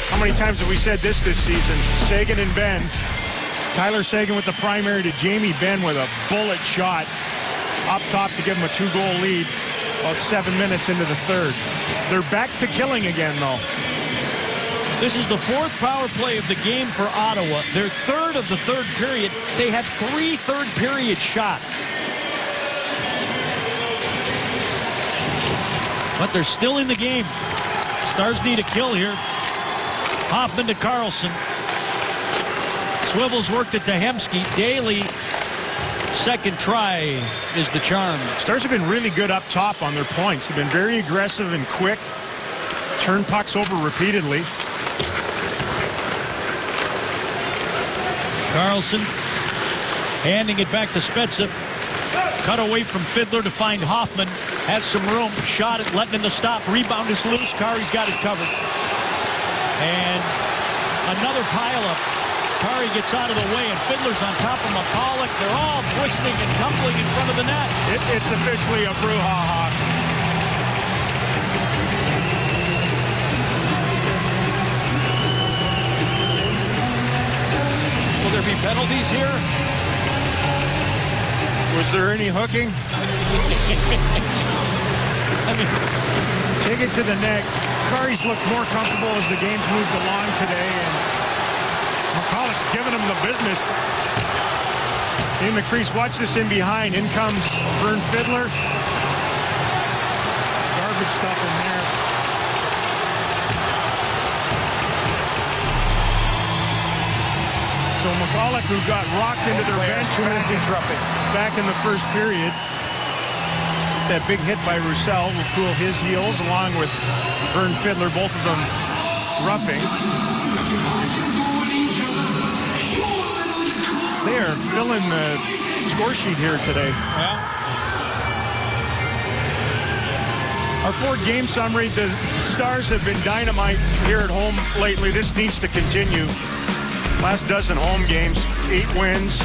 how many times have we said this season? Seguin and Benn. Tyler Seguin with the primary to Jamie Benn with a bullet shot up top to give him a 2-goal lead. About 7 minutes into the third. They're back to killing again, though. This is the fourth power play of the game for Ottawa. Their third of the third period. They have 3 third period shots. But they're still in the game. Stars need a kill here. Hoffman to Carlson. Swivels worked it to Hemsky. Daly, second try is the charm. Stars have been really good up top on their points. They've been very aggressive and quick. Turn pucks over repeatedly. Carlson handing it back to Spezza. Cut away from Fiddler to find Hoffman. Has some room. Shot it. Letting in the stop. Rebound is loose. Kari's got it covered. And another pileup. Kari gets out of the way, and Fiddler's on top of McCulloch. They're all twisting and tumbling in front of the net. It's officially a brouhaha. Will there be penalties here? Was there any hooking? I mean, take it to the net. Kari's looked more comfortable as the game's moved along today, and McCulloch's giving him the business. In the crease, watch this in behind. In comes Vern Fiddler. Garbage stuff in there. So McCulloch, who got rocked into their bench back in the first period. That big hit by Roussel will cool his heels, along with Vern Fiddler, both of them roughing. They are filling the score sheet here today. yeah. Our 4-game summary, the Stars have been dynamite here at home lately. This needs to continue. Last dozen home games, 8 wins,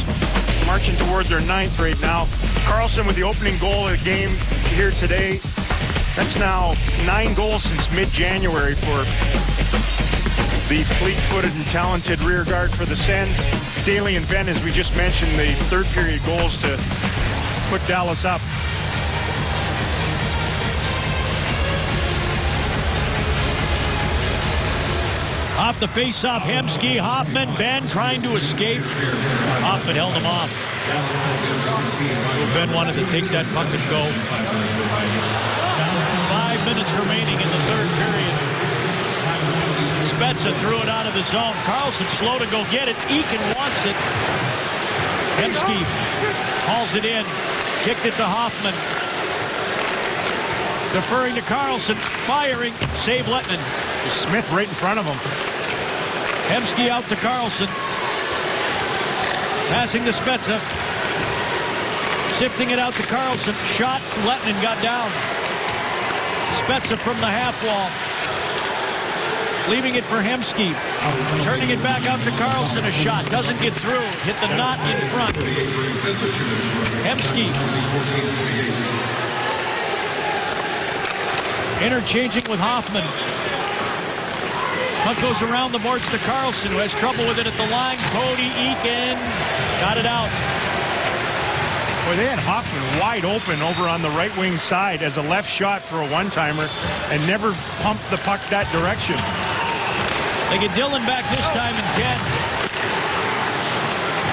marching toward their 9th right now. Carlson with the opening goal of the game here today. That's now 9 goals since mid-January for the fleet-footed and talented rear guard for the Sens. Daly and Benn, as we just mentioned, the third period goals to put Dallas up. Off the face-off, Hemsky, Hoffman, Benn trying to escape. Hoffman held him off. Benn wanted to take that puck and go. 5 minutes remaining in the third period. Spezza threw it out of the zone. Carlson slow to go get it. Eakin wants it. Hemsky hauls it in. Kicked it to Hoffman. Deferring to Carlson. Firing. Save Lettman. Smith right in front of him. Hemsky out to Carlson. Passing to Spezza. Sifting it out to Carlson. Shot. Lettman got down. Spezza from the half wall. Leaving it for Hemsky. Turning it back out to Carlson. A shot. Doesn't get through. Hit the knot in front. Hemsky. Interchanging with Hoffman. Puck goes around the boards to Carlson, who has trouble with it at the line. Cody Eakin got it out. Well, they had Hoffman wide open over on the right wing side as a left shot for a one-timer and never pumped the puck that direction. They get Dillon back this time in 10.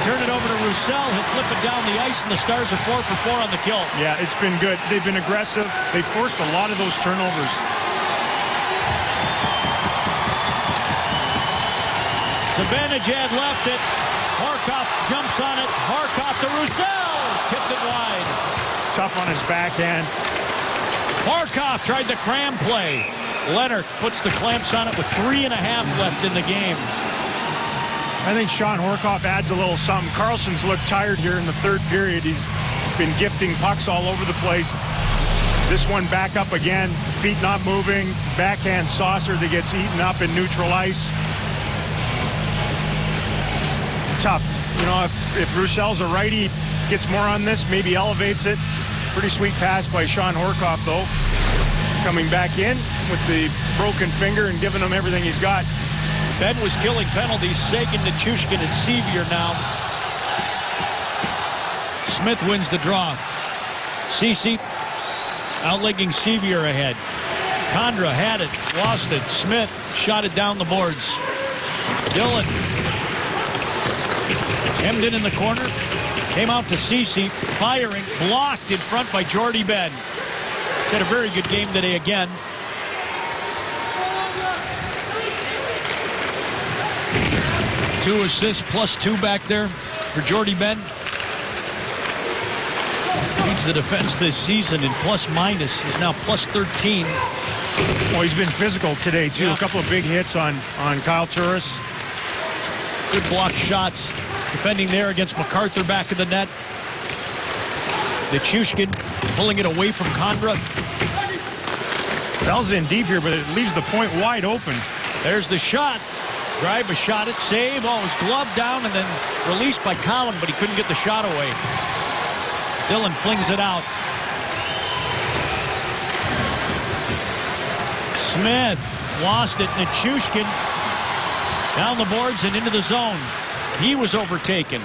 Turn it over to Roussel. He'll flip it down the ice, and the Stars are 4 for 4 on the kill. Yeah, it's been good. They've been aggressive. They forced a lot of those turnovers. Zibanejad left it. Horcoff jumps on it. Horcoff to Roussel. Tipped it wide. Tough on his backhand. Horcoff tried the cram play. Leonard puts the clamps on it with 3.5 left in the game. I think Sean Horcoff adds a little something. Carlson's looked tired here in the third period. He's been gifting pucks all over the place. This one back up again. Feet not moving. Backhand saucer that gets eaten up in neutral ice. Tough. You know, if Roussel's a righty, gets more on this, maybe elevates it. Pretty sweet pass by Sean Horcoff, though. Coming back in with the broken finger and giving him everything he's got. Benn was killing penalties. Sagan, Nichushkin, and Sevier now. Smith wins the draw. Ceci outlegging Sevier ahead. Condra had it, lost it. Smith shot it down the boards. Dillon hemmed in the corner. Came out to Cece, firing, blocked in front by Jordy Ben. He's had a very good game today again. Two assists plus 2 back there for Jordy Ben. Leads the defense this season in plus minus. He's now plus 13. Well, he's been physical today, too. Yeah. A couple of big hits on Kyle Turris. Good block shots. Defending there against MacArthur back of the net. Nichushkin pulling it away from Condra. Bell's in deep here, but it leaves the point wide open. There's the shot. Greiba shot it, save. Oh, it was gloved down and then released by Cowan, but he couldn't get the shot away. Dillon flings it out. Smith lost it. Nichushkin down the boards and into the zone. He was overtaken.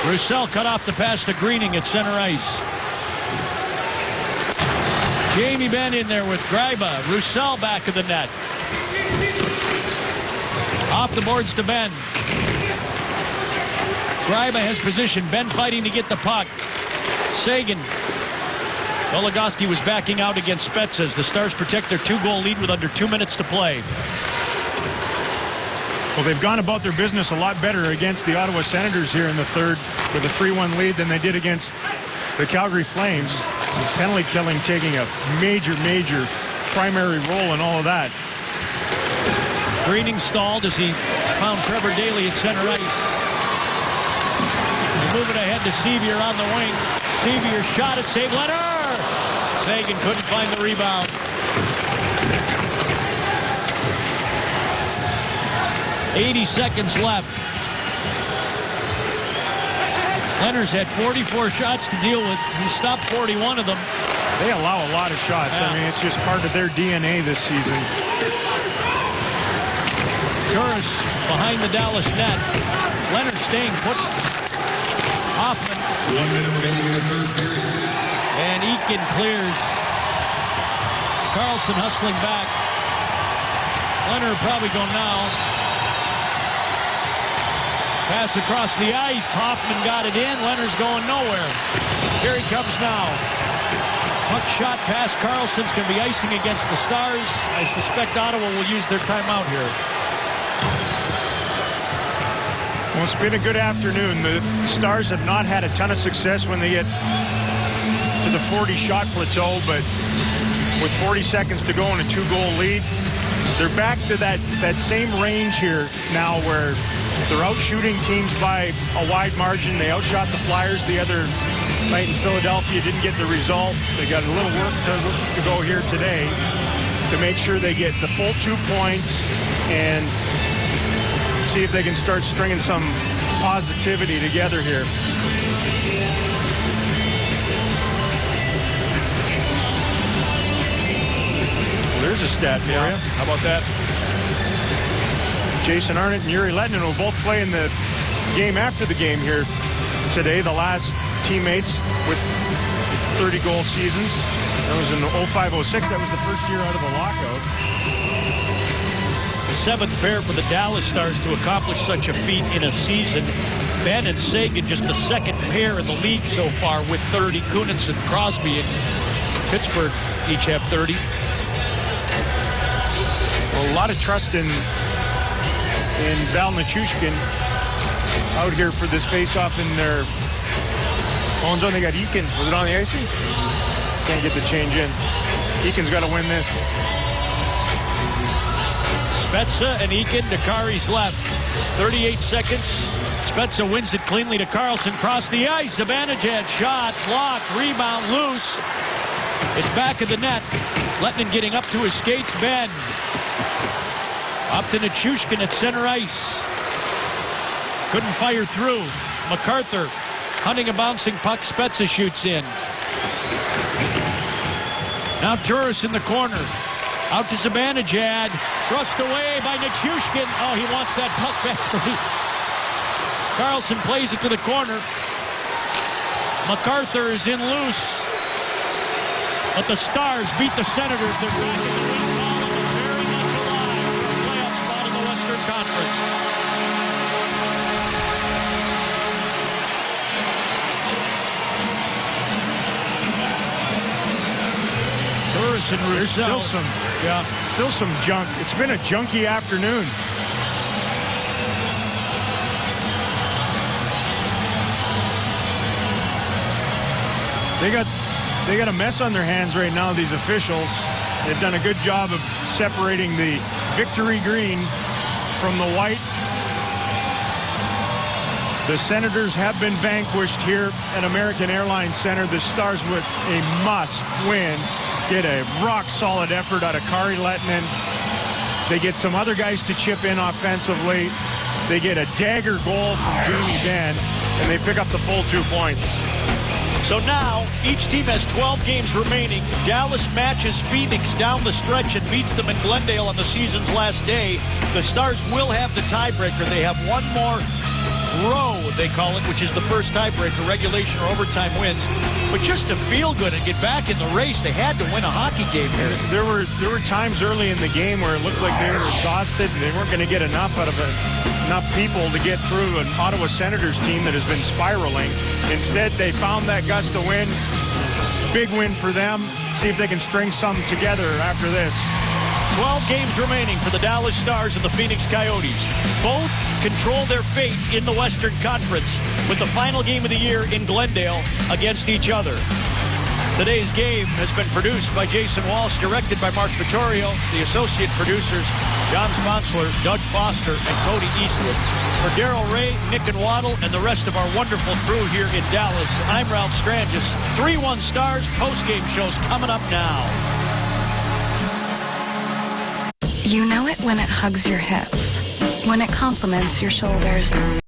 Roussel cut off the pass to Greening at center ice. Jamie Benn in there with Greiba. Roussel back of the net. Off the boards to Ben. Greiba has position. Ben fighting to get the puck. Sagan. Goligoski was backing out against Spezza as the Stars protect their 2-goal lead with under 2 minutes to play. Well, they've gone about their business a lot better against the Ottawa Senators here in the third with a 3-1 lead than they did against the Calgary Flames. With penalty killing taking a major primary role in all of that. Greening stalled as he found Trevor Daley at center ice. They move it ahead to Sevier on the wing. Sevier shot it, save Leonard. Sagan couldn't find the rebound. .80 seconds left. Leonard's had 44 shots to deal with. He stopped 41 of them. They allow a lot of shots. Yeah. I mean, it's just part of their DNA this season. Turris behind the Dallas net. Leonard staying put. Hoffman. 1 minute remaining in the third period. And Eakin clears. Carlson hustling back. Leonard probably going now. Pass across the ice. Hoffman got it in. Leonard's going nowhere. Here he comes now. Puck shot past Carlson's going to be icing against the Stars. I suspect Ottawa will use their timeout here. Well, it's been a good afternoon. The Stars have not had a ton of success when they get to the 40-shot plateau, but with 40 seconds to go and a 2-goal lead, they're back to that same range here now where they're out shooting teams by a wide margin. They outshot the Flyers the other night in Philadelphia, didn't get the result. They got a little work to go here today to make sure they get the full 2 points and see if they can start stringing some positivity together here. There's a stat for you. How about that? Jason Arnott and Yuri Lettinen will both play in the game after the game here today. The last teammates with 30-goal seasons. That was in 05-06. That was the first year out of the lockout. The 7th pair for the Dallas Stars to accomplish such a feat in a season. Ben and Sagan just the 2nd pair in the league so far with 30. Kunitz and Crosby and Pittsburgh each have 30. Well, a lot of trust in Val Nichushkin out here for this face-off in their own zone. They got Eakin. Was it on the icing? Can't get the change in. Eakin's got to win this. Spezza and Eakin. Dakari's left. 38 seconds. Spezza wins it cleanly to Carlson. Cross the ice. Zibanejad shot. Blocked. Rebound. Loose. It's back of the net. Lettinen getting up to his skates. Ben. Up to Nichushkin at center ice. Couldn't fire through. MacArthur hunting a bouncing puck. Spezza shoots in. Now Turris in the corner. Out to Zibanejad. Thrust away by Nichushkin. Oh, he wants that puck badly. Carlson plays it to the corner. MacArthur is in loose. But the Stars beat the Senators. They're back in the win column and very much alive for a playoff spot in the Western Conference. Turris and There's Roussel. still some junk. It's been a junky afternoon. They got a mess on their hands right now, these officials. They've done a good job of separating the victory green from the white. The Senators have been vanquished here at American Airlines Center. The Stars with a must-win. Get a rock-solid effort out of Kari Lehtinen. They get some other guys to chip in offensively. They get a dagger goal from Jamie Benn, and they pick up the full 2 points. So now, each team has 12 games remaining. Dallas matches Phoenix down the stretch and beats them in Glendale on the season's last day. The Stars will have the tiebreaker. They have one more row, they call it, which is the first tiebreaker, regulation or overtime wins. But just to feel good and get back in the race, they had to win a hockey game here. There were times early in the game where it looked like they were exhausted and they weren't going to get enough out of enough people to get through an Ottawa Senators team that has been spiraling. Instead, they found that gust to win. Big win for them. See if they can string something together after this. 12 games remaining for the Dallas Stars and the Phoenix Coyotes. Both control their fate in the Western Conference with the final game of the year in Glendale against each other. Today's game has been produced by Jason Walsh, directed by Mark Vittorio, the associate producers, John Sponsler, Doug Foster, and Cody Eastwood. For Daryl Ray, Nick and Waddle, and the rest of our wonderful crew here in Dallas, I'm Ralph Strangis. 3-1 Stars post-game shows coming up now. You know it when it hugs your hips, when it compliments your shoulders.